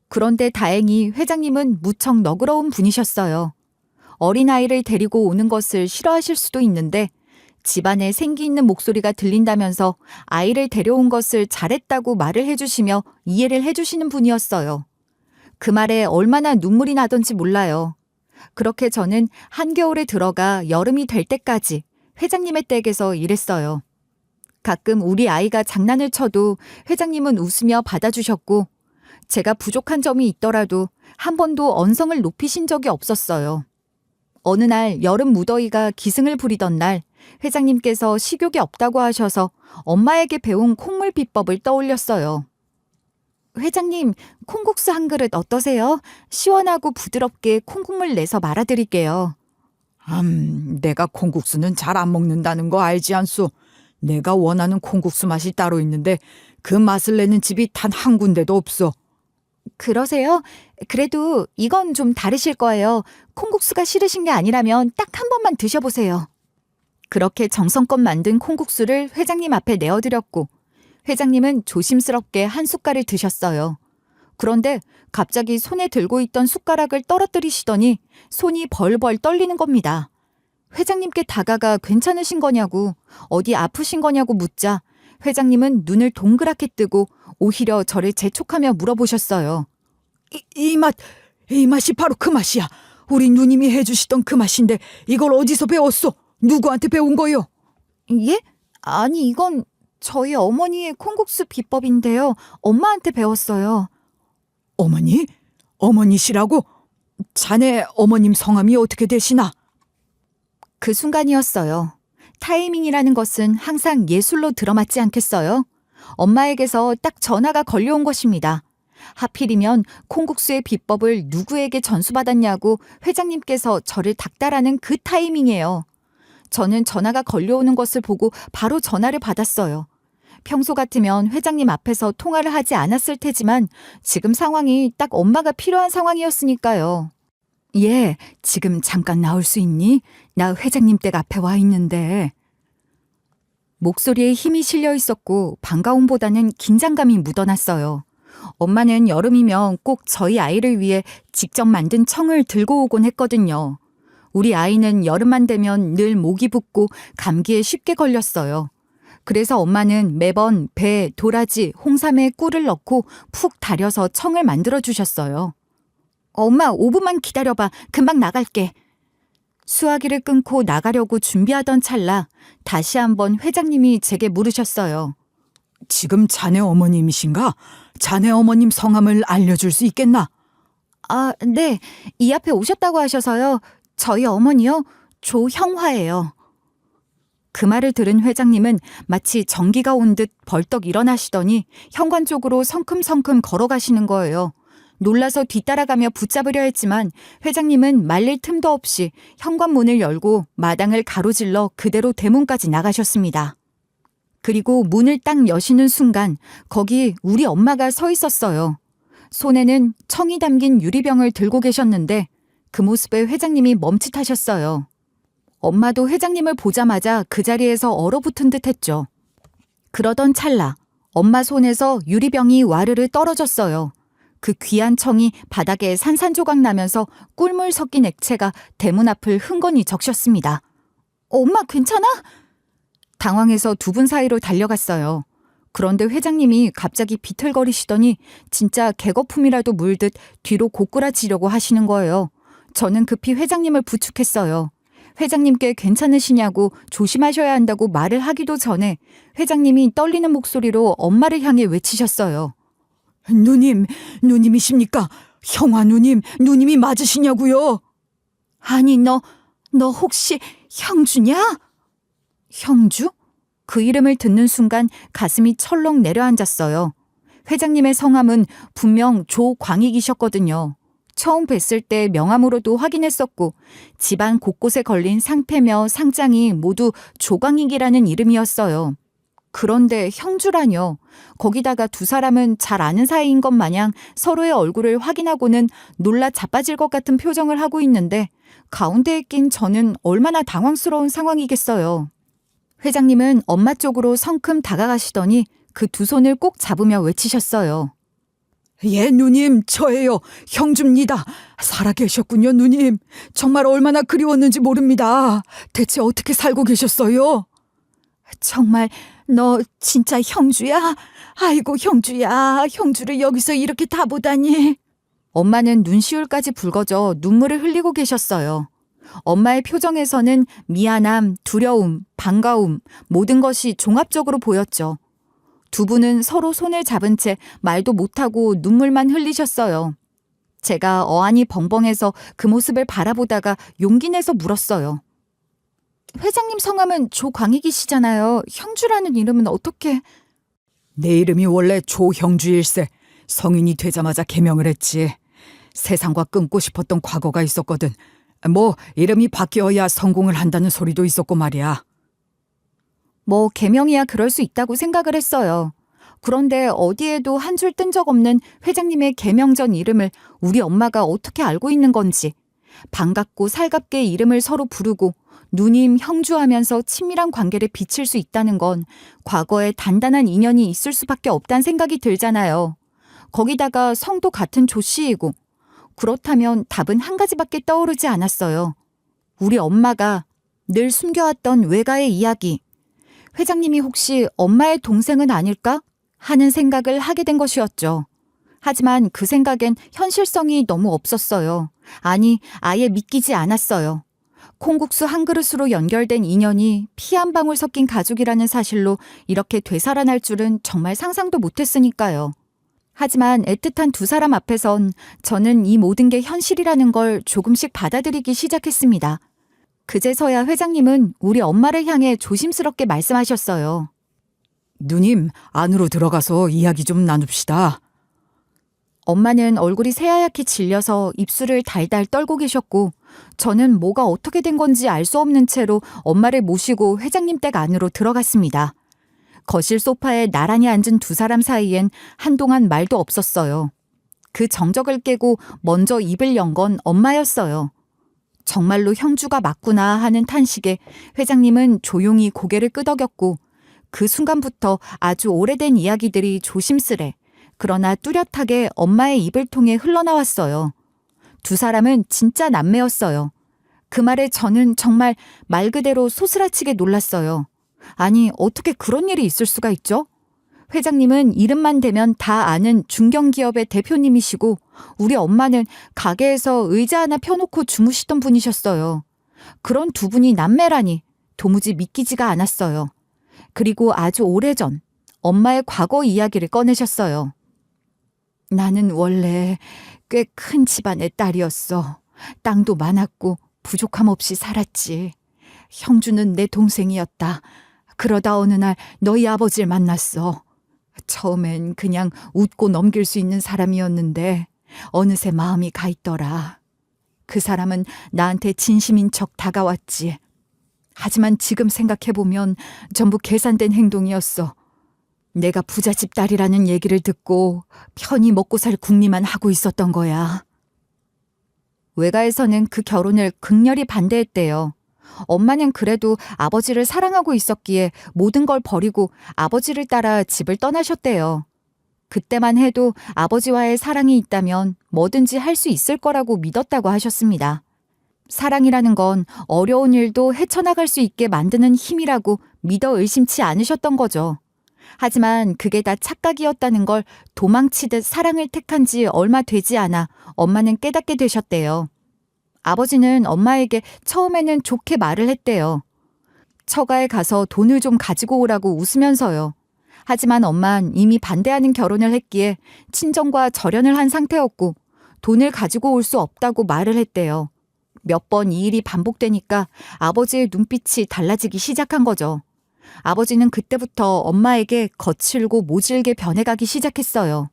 그런데 다행히 회장님은 무척 너그러운 분이셨어요. 어린아이를 데리고 오는 것을 싫어하실 수도 있는데 집안에 생기 있는 목소리가 들린다면서 아이를 데려온 것을 잘했다고 말을 해주시며 이해를 해주시는 분이었어요. 그 말에 얼마나 눈물이 나던지 몰라요. 그렇게 저는 한겨울에 들어가 여름이 될 때까지 회장님의 댁에서 일했어요. 가끔 우리 아이가 장난을 쳐도 회장님은 웃으며 받아주셨고 제가 부족한 점이 있더라도 한 번도 언성을 높이신 적이 없었어요. 어느 날 여름 무더위가 기승을 부리던 날 회장님께서 식욕이 없다고 하셔서 엄마에게 배운 콩물 비법을 떠올렸어요. 회장님, 콩국수 한 그릇 어떠세요? 시원하고 부드럽게 콩국물 내서 말아드릴게요. 내가 콩국수는 잘 안 먹는다는 거 알지 않소? 내가 원하는 콩국수 맛이 따로 있는데 그 맛을 내는 집이 단 한 군데도 없어. 그러세요? 그래도 이건 좀 다르실 거예요. 콩국수가 싫으신 게 아니라면 딱 한 번만 드셔보세요. 그렇게 정성껏 만든 콩국수를 회장님 앞에 내어드렸고 회장님은 조심스럽게 한 숟갈을 드셨어요. 그런데 갑자기 손에 들고 있던 숟가락을 떨어뜨리시더니 손이 벌벌 떨리는 겁니다. 회장님께 다가가 괜찮으신 거냐고, 어디 아프신 거냐고 묻자 회장님은 눈을 동그랗게 뜨고 오히려 저를 재촉하며 물어보셨어요. 이 맛이 바로 그 맛이야. 우리 누님이 해주시던 그 맛인데 이걸 어디서 배웠어? 누구한테 배운 거요? 예? 아니 이건 저희 어머니의 콩국수 비법인데요. 엄마한테 배웠어요. 어머니? 어머니시라고? 자네 어머님 성함이 어떻게 되시나? 그 순간이었어요. 타이밍이라는 것은 항상 예술로 들어맞지 않겠어요? 엄마에게서 딱 전화가 걸려온 것입니다. 하필이면 콩국수의 비법을 누구에게 전수받았냐고 회장님께서 저를 닥달하는 그 타이밍이에요. 저는 전화가 걸려오는 것을 보고 바로 전화를 받았어요. 평소 같으면 회장님 앞에서 통화를 하지 않았을 테지만 지금 상황이 딱 엄마가 필요한 상황이었으니까요. 예, 지금 잠깐 나올 수 있니? 나 회장님 댁 앞에 와 있는데. 목소리에 힘이 실려 있었고 반가움보다는 긴장감이 묻어났어요. 엄마는 여름이면 꼭 저희 아이를 위해 직접 만든 청을 들고 오곤 했거든요. 우리 아이는 여름만 되면 늘 목이 붓고 감기에 쉽게 걸렸어요. 그래서 엄마는 매번 배, 도라지, 홍삼에 꿀을 넣고 푹 달여서 청을 만들어 주셨어요. 엄마 5분만 기다려봐. 금방 나갈게. 수화기를 끊고 나가려고 준비하던 찰나 다시 한번 회장님이 제게 물으셨어요. 지금 자네 어머님이신가? 자네 어머님 성함을 알려줄 수 있겠나? 아, 네. 이 앞에 오셨다고 하셔서요. 저희 어머니요? 조형화예요. 그 말을 들은 회장님은 마치 전기가 온 듯 벌떡 일어나시더니 현관 쪽으로 성큼성큼 걸어가시는 거예요. 놀라서 뒤따라가며 붙잡으려 했지만 회장님은 말릴 틈도 없이 현관문을 열고 마당을 가로질러 그대로 대문까지 나가셨습니다. 그리고 문을 딱 여시는 순간 거기 우리 엄마가 서 있었어요. 손에는 청이 담긴 유리병을 들고 계셨는데 그 모습에 회장님이 멈칫하셨어요. 엄마도 회장님을 보자마자 그 자리에서 얼어붙은 듯 했죠. 그러던 찰나 엄마 손에서 유리병이 와르르 떨어졌어요. 그 귀한 청이 바닥에 산산조각 나면서 꿀물 섞인 액체가 대문 앞을 흥건히 적셨습니다. 엄마 괜찮아? 당황해서 두 분 사이로 달려갔어요. 그런데 회장님이 갑자기 비틀거리시더니 진짜 개거품이라도 물듯 뒤로 고꾸라지려고 하시는 거예요. 저는 급히 회장님을 부축했어요. 회장님께 괜찮으시냐고 조심하셔야 한다고 말을 하기도 전에 회장님이 떨리는 목소리로 엄마를 향해 외치셨어요. 누님이십니까? 형아 누님이 맞으시냐고요? 아니 너 혹시 형주냐? 형주? 그 이름을 듣는 순간 가슴이 철렁 내려앉았어요. 회장님의 성함은 분명 조광익이셨거든요. 처음 뵀을 때 명함으로도 확인했었고 집안 곳곳에 걸린 상패며 상장이 모두 조광익이라는 이름이었어요. 그런데 형주라뇨. 거기다가 두 사람은 잘 아는 사이인 것 마냥 서로의 얼굴을 확인하고는 놀라 자빠질 것 같은 표정을 하고 있는데 가운데에 낀 저는 얼마나 당황스러운 상황이겠어요. 회장님은 엄마 쪽으로 성큼 다가가시더니 그 두 손을 꼭 잡으며 외치셨어요. 예, 누님, 저예요. 형주입니다. 살아계셨군요, 누님. 정말 얼마나 그리웠는지 모릅니다. 대체 어떻게 살고 계셨어요? 정말 너 진짜 형주야? 아이고 형주야. 형주를 여기서 이렇게 다 보다니. 엄마는 눈시울까지 붉어져 눈물을 흘리고 계셨어요. 엄마의 표정에서는 미안함, 두려움, 반가움 모든 것이 종합적으로 보였죠. 두 분은 서로 손을 잡은 채 말도 못하고 눈물만 흘리셨어요. 제가 어안이 벙벙해서 그 모습을 바라보다가 용기 내서 물었어요. 회장님 성함은 조광익이시잖아요. 형주라는 이름은 어떻게? 내 이름이 원래 조형주일세. 성인이 되자마자 개명을 했지. 세상과 끊고 싶었던 과거가 있었거든. 뭐 이름이 바뀌어야 성공을 한다는 소리도 있었고 말이야. 뭐 개명이야 그럴 수 있다고 생각을 했어요. 그런데 어디에도 한 줄 뜬 적 없는 회장님의 개명 전 이름을 우리 엄마가 어떻게 알고 있는 건지, 반갑고 살갑게 이름을 서로 부르고 누님, 형주하면서 친밀한 관계를 비칠 수 있다는 건 과거에 단단한 인연이 있을 수밖에 없다는 생각이 들잖아요. 거기다가 성도 같은 조 씨이고, 그렇다면 답은 한 가지밖에 떠오르지 않았어요. 우리 엄마가 늘 숨겨왔던 외가의 이야기. 회장님이 혹시 엄마의 동생은 아닐까 하는 생각을 하게 된 것이었죠. 하지만 그 생각엔 현실성이 너무 없었어요. 아니, 아예 믿기지 않았어요. 콩국수 한 그릇으로 연결된 인연이 피 한 방울 섞인 가족이라는 사실로 이렇게 되살아날 줄은 정말 상상도 못했으니까요. 하지만 애틋한 두 사람 앞에선 저는 이 모든 게 현실이라는 걸 조금씩 받아들이기 시작했습니다. 그제서야 회장님은 우리 엄마를 향해 조심스럽게 말씀하셨어요. 누님, 안으로 들어가서 이야기 좀 나눕시다. 엄마는 얼굴이 새하얗게 질려서 입술을 달달 떨고 계셨고, 저는 뭐가 어떻게 된 건지 알 수 없는 채로 엄마를 모시고 회장님 댁 안으로 들어갔습니다. 거실 소파에 나란히 앉은 두 사람 사이엔 한동안 말도 없었어요. 그 정적을 깨고 먼저 입을 연 건 엄마였어요. 정말로 형주가 맞구나 하는 탄식에 회장님은 조용히 고개를 끄덕였고, 그 순간부터 아주 오래된 이야기들이 조심스레 그러나 뚜렷하게 엄마의 입을 통해 흘러나왔어요. 두 사람은 진짜 남매였어요. 그 말에 저는 정말 말 그대로 소스라치게 놀랐어요. 아니, 어떻게 그런 일이 있을 수가 있죠? 회장님은 이름만 대면 다 아는 중견기업의 대표님이시고, 우리 엄마는 가게에서 의자 하나 펴놓고 주무시던 분이셨어요. 그런 두 분이 남매라니 도무지 믿기지가 않았어요. 그리고 아주 오래전 엄마의 과거 이야기를 꺼내셨어요. 나는 원래 꽤 큰 집안의 딸이었어. 땅도 많았고 부족함 없이 살았지. 형주는 내 동생이었다. 그러다 어느 날 너희 아버지를 만났어. 처음엔 그냥 웃고 넘길 수 있는 사람이었는데 어느새 마음이 가 있더라. 그 사람은 나한테 진심인 척 다가왔지. 하지만 지금 생각해보면 전부 계산된 행동이었어. 내가 부잣집 딸이라는 얘기를 듣고 편히 먹고 살 궁리만 하고 있었던 거야. 외가에서는 그 결혼을 극렬히 반대했대요. 엄마는 그래도 아버지를 사랑하고 있었기에 모든 걸 버리고 아버지를 따라 집을 떠나셨대요. 그때만 해도 아버지와의 사랑이 있다면 뭐든지 할 수 있을 거라고 믿었다고 하셨습니다. 사랑이라는 건 어려운 일도 헤쳐나갈 수 있게 만드는 힘이라고 믿어 의심치 않으셨던 거죠. 하지만 그게 다 착각이었다는 걸 도망치듯 사랑을 택한 지 얼마 되지 않아 엄마는 깨닫게 되셨대요. 아버지는 엄마에게 처음에는 좋게 말을 했대요. 처가에 가서 돈을 좀 가지고 오라고 웃으면서요. 하지만 엄만 이미 반대하는 결혼을 했기에 친정과 절연을 한 상태였고 돈을 가지고 올 수 없다고 말을 했대요. 몇 번 이 일이 반복되니까 아버지의 눈빛이 달라지기 시작한 거죠. 아버지는 그때부터 엄마에게 거칠고 모질게 변해가기 시작했어요.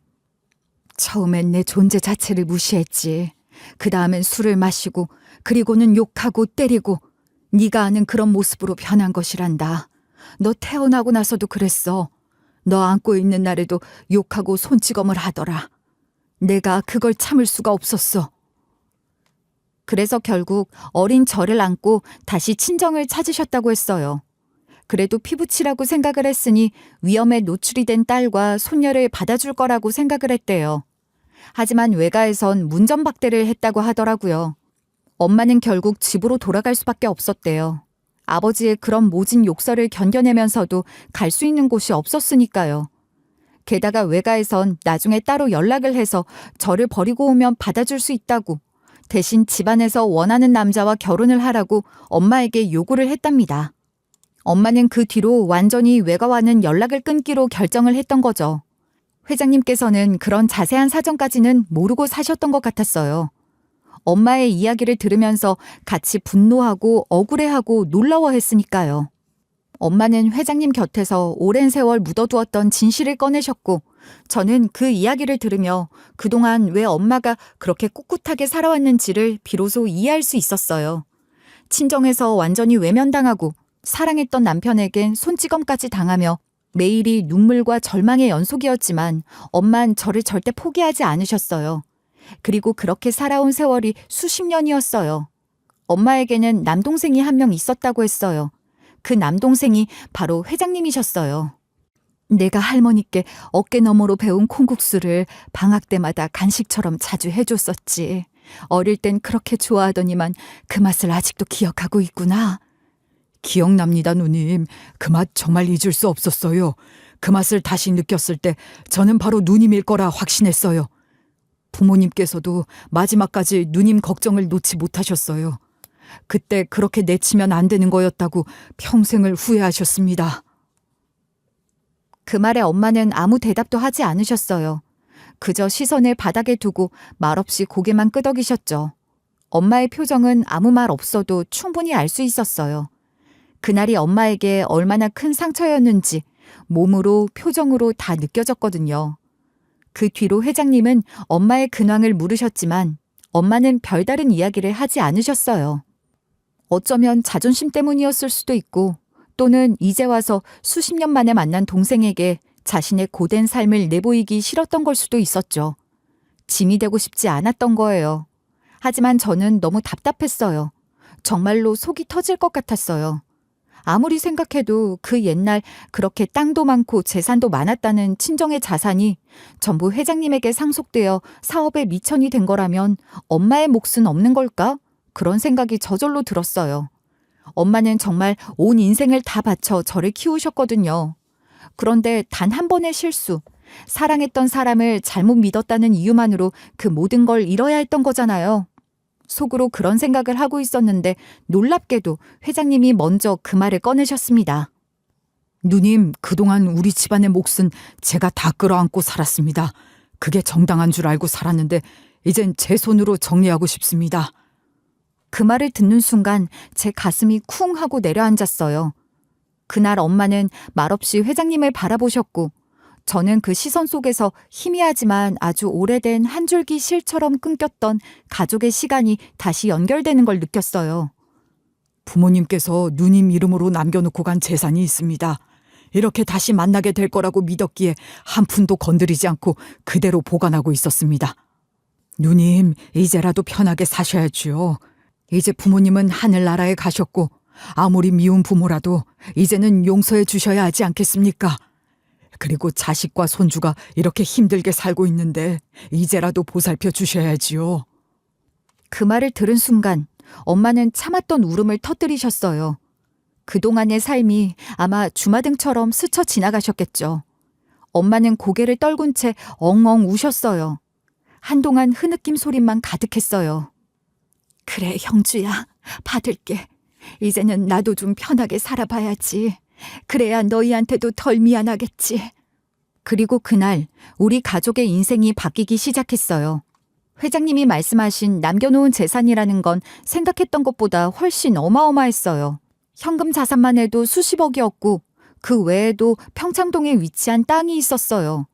처음엔 내 존재 자체를 무시했지. 그 다음엔 술을 마시고 그리고는 욕하고 때리고 네가 아는 그런 모습으로 변한 것이란다. 너 태어나고 나서도 그랬어. 너 안고 있는 날에도 욕하고 손찌검을 하더라. 내가 그걸 참을 수가 없었어. 그래서 결국 어린 저를 안고 다시 친정을 찾으셨다고 했어요. 그래도 피부치라고 생각을 했으니 위험에 노출이 된 딸과 손녀를 받아줄 거라고 생각을 했대요. 하지만 외가에선 문전박대를 했다고 하더라고요. 엄마는 결국 집으로 돌아갈 수밖에 없었대요. 아버지의 그런 모진 욕설을 견뎌내면서도 갈 수 있는 곳이 없었으니까요. 게다가 외가에선 나중에 따로 연락을 해서 저를 버리고 오면 받아줄 수 있다고, 대신 집안에서 원하는 남자와 결혼을 하라고 엄마에게 요구를 했답니다. 엄마는 그 뒤로 완전히 외가와는 연락을 끊기로 결정을 했던 거죠. 회장님께서는 그런 자세한 사정까지는 모르고 사셨던 것 같았어요. 엄마의 이야기를 들으면서 같이 분노하고 억울해하고 놀라워했으니까요. 엄마는 회장님 곁에서 오랜 세월 묻어두었던 진실을 꺼내셨고 저는 그 이야기를 들으며 그동안 왜 엄마가 그렇게 꿋꿋하게 살아왔는지를 비로소 이해할 수 있었어요. 친정에서 완전히 외면당하고 사랑했던 남편에겐 손찌검까지 당하며 매일이 눈물과 절망의 연속이었지만 엄만 저를 절대 포기하지 않으셨어요. 그리고 그렇게 살아온 세월이 수십 년이었어요. 엄마에게는 남동생이 한 명 있었다고 했어요. 그 남동생이 바로 회장님이셨어요. 내가 할머니께 어깨너머로 배운 콩국수를 방학 때마다 간식처럼 자주 해줬었지. 어릴 땐 그렇게 좋아하더니만 그 맛을 아직도 기억하고 있구나. 기억납니다, 누님. 그 맛 정말 잊을 수 없었어요. 그 맛을 다시 느꼈을 때 저는 바로 누님일 거라 확신했어요. 부모님께서도 마지막까지 누님 걱정을 놓지 못하셨어요. 그때 그렇게 내치면 안 되는 거였다고 평생을 후회하셨습니다. 그 말에 엄마는 아무 대답도 하지 않으셨어요. 그저 시선을 바닥에 두고 말없이 고개만 끄덕이셨죠. 엄마의 표정은 아무 말 없어도 충분히 알 수 있었어요. 그날이 엄마에게 얼마나 큰 상처였는지 몸으로 표정으로 다 느껴졌거든요. 그 뒤로 회장님은 엄마의 근황을 물으셨지만 엄마는 별다른 이야기를 하지 않으셨어요. 어쩌면 자존심 때문이었을 수도 있고 또는 이제 와서 수십 년 만에 만난 동생에게 자신의 고된 삶을 내보이기 싫었던 걸 수도 있었죠. 짐이 되고 싶지 않았던 거예요. 하지만 저는 너무 답답했어요. 정말로 속이 터질 것 같았어요. 아무리 생각해도 그 옛날 그렇게 땅도 많고 재산도 많았다는 친정의 자산이 전부 회장님에게 상속되어 사업의 미천이 된 거라면 엄마의 몫은 없는 걸까? 그런 생각이 저절로 들었어요. 엄마는 정말 온 인생을 다 바쳐 저를 키우셨거든요. 그런데 단 한 번의 실수, 사랑했던 사람을 잘못 믿었다는 이유만으로 그 모든 걸 잃어야 했던 거잖아요. 속으로 그런 생각을 하고 있었는데 놀랍게도 회장님이 먼저 그 말을 꺼내셨습니다. 누님, 그동안 우리 집안의 몫은 제가 다 끌어안고 살았습니다. 그게 정당한 줄 알고 살았는데 이젠 제 손으로 정리하고 싶습니다. 그 말을 듣는 순간 제 가슴이 쿵 하고 내려앉았어요. 그날 엄마는 말없이 회장님을 바라보셨고 저는 그 시선 속에서 희미하지만 아주 오래된 한 줄기 실처럼 끊겼던 가족의 시간이 다시 연결되는 걸 느꼈어요. 부모님께서 누님 이름으로 남겨놓고 간 재산이 있습니다. 이렇게 다시 만나게 될 거라고 믿었기에 한 푼도 건드리지 않고 그대로 보관하고 있었습니다. 누님, 이제라도 편하게 사셔야지요. 이제 부모님은 하늘나라에 가셨고 아무리 미운 부모라도 이제는 용서해 주셔야 하지 않겠습니까? 그리고 자식과 손주가 이렇게 힘들게 살고 있는데 이제라도 보살펴 주셔야지요. 그 말을 들은 순간 엄마는 참았던 울음을 터뜨리셨어요. 그동안의 삶이 아마 주마등처럼 스쳐 지나가셨겠죠. 엄마는 고개를 떨군 채 엉엉 우셨어요. 한동안 흐느낌 소리만 가득했어요. 그래, 형주야. 받을게. 이제는 나도 좀 편하게 살아봐야지. 그래야 너희한테도 덜 미안하겠지. 그리고 그날 우리 가족의 인생이 바뀌기 시작했어요. 회장님이 말씀하신 남겨놓은 재산이라는 건 생각했던 것보다 훨씬 어마어마했어요. 현금 자산만 해도 수십억이었고 그 외에도 평창동에 위치한 땅이 있었어요.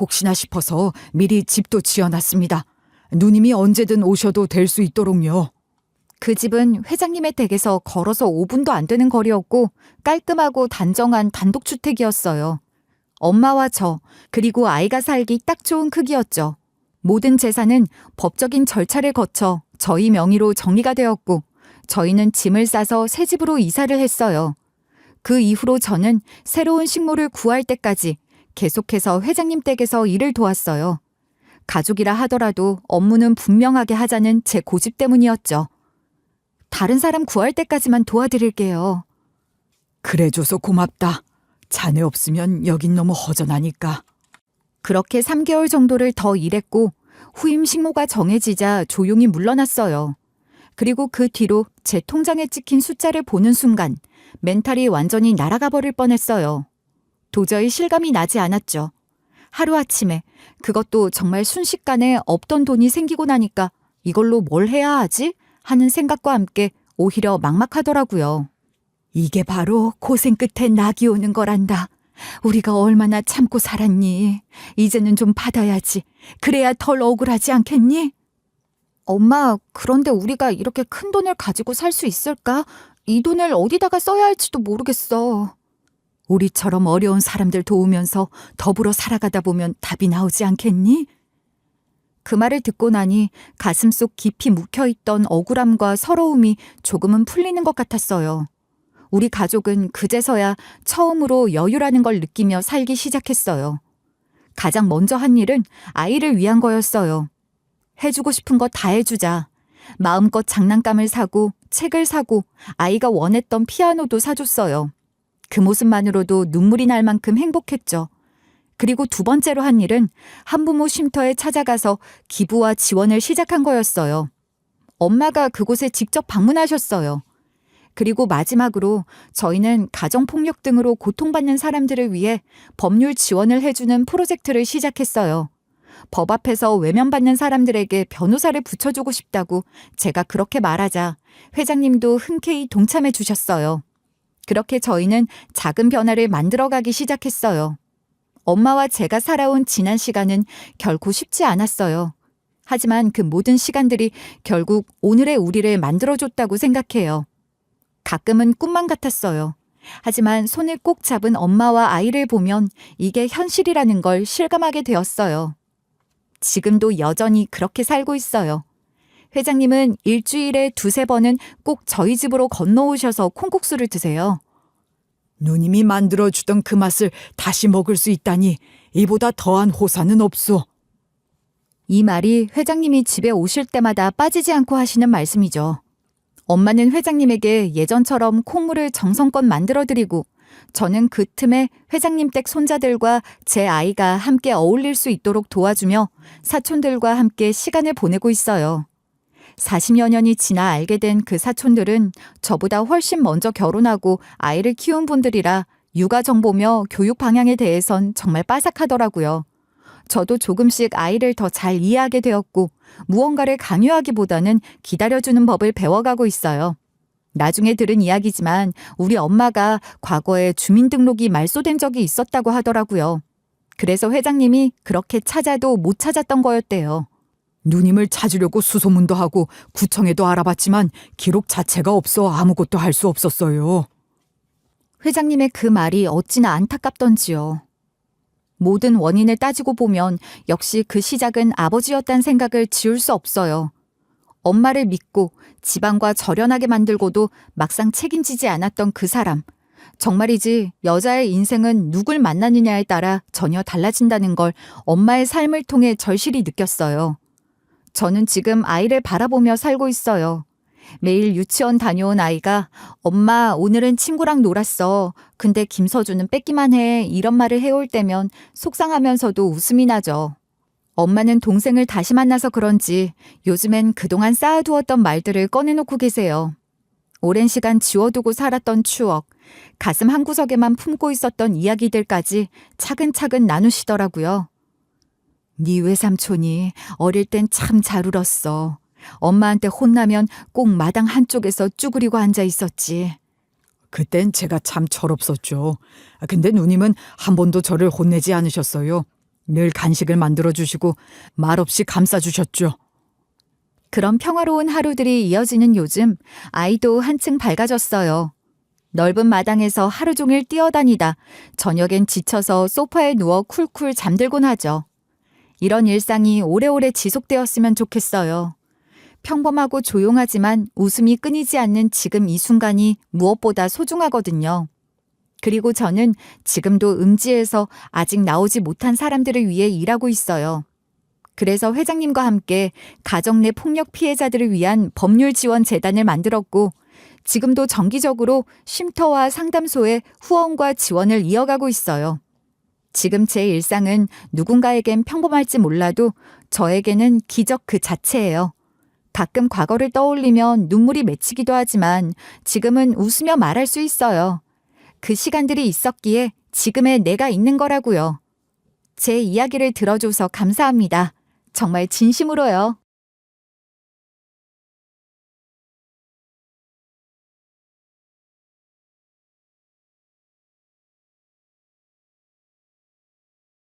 혹시나 싶어서 미리 집도 지어놨습니다. 누님이 언제든 오셔도 될 수 있도록요. 그 집은 회장님의 댁에서 걸어서 5분도 안 되는 거리였고 깔끔하고 단정한 단독주택이었어요. 엄마와 저, 그리고 아이가 살기 딱 좋은 크기였죠. 모든 재산은 법적인 절차를 거쳐 저희 명의로 정리가 되었고 저희는 짐을 싸서 새 집으로 이사를 했어요. 그 이후로 저는 새로운 식모를 구할 때까지 계속해서 회장님 댁에서 일을 도왔어요. 가족이라 하더라도 업무는 분명하게 하자는 제 고집 때문이었죠. 다른 사람 구할 때까지만 도와드릴게요. 그래줘서 고맙다. 자네 없으면 여긴 너무 허전하니까. 그렇게 3개월 정도를 더 일했고 후임 식모가 정해지자 조용히 물러났어요. 그리고 그 뒤로 제 통장에 찍힌 숫자를 보는 순간 멘탈이 완전히 날아가 버릴 뻔했어요. 도저히 실감이 나지 않았죠. 하루아침에, 그것도 정말 순식간에 없던 돈이 생기고 나니까 이걸로 뭘 해야 하지? 하는 생각과 함께 오히려 막막하더라고요. 이게 바로 고생 끝에 낙이 오는 거란다. 우리가 얼마나 참고 살았니? 이제는 좀 받아야지. 그래야 덜 억울하지 않겠니? 엄마, 그런데 우리가 이렇게 큰 돈을 가지고 살 수 있을까? 이 돈을 어디다가 써야 할지도 모르겠어. 우리처럼 어려운 사람들 도우면서 더불어 살아가다 보면 답이 나오지 않겠니? 그 말을 듣고 나니 가슴속 깊이 묵혀있던 억울함과 서러움이 조금은 풀리는 것 같았어요. 우리 가족은 그제서야 처음으로 여유라는 걸 느끼며 살기 시작했어요. 가장 먼저 한 일은 아이를 위한 거였어요. 해주고 싶은 거 다 해주자. 마음껏 장난감을 사고 책을 사고 아이가 원했던 피아노도 사줬어요. 그 모습만으로도 눈물이 날 만큼 행복했죠. 그리고 두 번째로 한 일은 한부모 쉼터에 찾아가서 기부와 지원을 시작한 거였어요. 엄마가 그곳에 직접 방문하셨어요. 그리고 마지막으로 저희는 가정폭력 등으로 고통받는 사람들을 위해 법률 지원을 해주는 프로젝트를 시작했어요. 법 앞에서 외면받는 사람들에게 변호사를 붙여주고 싶다고 제가 그렇게 말하자 회장님도 흔쾌히 동참해 주셨어요. 그렇게 저희는 작은 변화를 만들어가기 시작했어요. 엄마와 제가 살아온 지난 시간은 결코 쉽지 않았어요. 하지만 그 모든 시간들이 결국 오늘의 우리를 만들어줬다고 생각해요. 가끔은 꿈만 같았어요. 하지만 손을 꼭 잡은 엄마와 아이를 보면 이게 현실이라는 걸 실감하게 되었어요. 지금도 여전히 그렇게 살고 있어요. 회장님은 일주일에 2-3번은 꼭 저희 집으로 건너오셔서 콩국수를 드세요. 누님이 만들어주던 그 맛을 다시 먹을 수 있다니 이보다 더한 호사는 없소. 이 말이 회장님이 집에 오실 때마다 빠지지 않고 하시는 말씀이죠. 엄마는 회장님에게 예전처럼 콩물을 정성껏 만들어드리고 저는 그 틈에 회장님 댁 손자들과 제 아이가 함께 어울릴 수 있도록 도와주며 사촌들과 함께 시간을 보내고 있어요. 40여 년이 지나 알게 된 그 사촌들은 저보다 훨씬 먼저 결혼하고 아이를 키운 분들이라 육아 정보며 교육 방향에 대해선 정말 빠삭하더라고요. 저도 조금씩 아이를 더 잘 이해하게 되었고 무언가를 강요하기보다는 기다려주는 법을 배워가고 있어요. 나중에 들은 이야기지만 우리 엄마가 과거에 주민등록이 말소된 적이 있었다고 하더라고요. 그래서 회장님이 그렇게 찾아도 못 찾았던 거였대요. 누님을 찾으려고 수소문도 하고 구청에도 알아봤지만 기록 자체가 없어 아무것도 할 수 없었어요. 회장님의 그 말이 어찌나 안타깝던지요. 모든 원인을 따지고 보면 역시 그 시작은 아버지였단 생각을 지울 수 없어요. 엄마를 믿고 집안과 절연하게 만들고도 막상 책임지지 않았던 그 사람. 정말이지 여자의 인생은 누굴 만나느냐에 따라 전혀 달라진다는 걸 엄마의 삶을 통해 절실히 느꼈어요. 저는 지금 아이를 바라보며 살고 있어요. 매일 유치원 다녀온 아이가 엄마 오늘은 친구랑 놀았어. 근데 김서준은 뺏기만 해. 이런 말을 해올 때면 속상하면서도 웃음이 나죠. 엄마는 동생을 다시 만나서 그런지 요즘엔 그동안 쌓아두었던 말들을 꺼내놓고 계세요. 오랜 시간 지워두고 살았던 추억, 가슴 한구석에만 품고 있었던 이야기들까지 차근차근 나누시더라고요. 네 외삼촌이 어릴 땐 참 잘 울었어. 엄마한테 혼나면 꼭 마당 한쪽에서 쭈그리고 앉아 있었지. 그땐 제가 참 철없었죠. 근데 누님은 한 번도 저를 혼내지 않으셨어요. 늘 간식을 만들어주시고 말없이 감싸주셨죠. 그런 평화로운 하루들이 이어지는 요즘 아이도 한층 밝아졌어요. 넓은 마당에서 하루 종일 뛰어다니다 저녁엔 지쳐서 소파에 누워 쿨쿨 잠들곤 하죠. 이런 일상이 오래오래 지속되었으면 좋겠어요. 평범하고 조용하지만 웃음이 끊이지 않는 지금 이 순간이 무엇보다 소중하거든요. 그리고 저는 지금도 음지에서 아직 나오지 못한 사람들을 위해 일하고 있어요. 그래서 회장님과 함께 가정 내 폭력 피해자들을 위한 법률 지원 재단을 만들었고 지금도 정기적으로 쉼터와 상담소에 후원과 지원을 이어가고 있어요. 지금 제 일상은 누군가에겐 평범할지 몰라도 저에게는 기적 그 자체예요. 가끔 과거를 떠올리면 눈물이 맺히기도 하지만 지금은 웃으며 말할 수 있어요. 그 시간들이 있었기에 지금의 내가 있는 거라고요. 제 이야기를 들어줘서 감사합니다. 정말 진심으로요.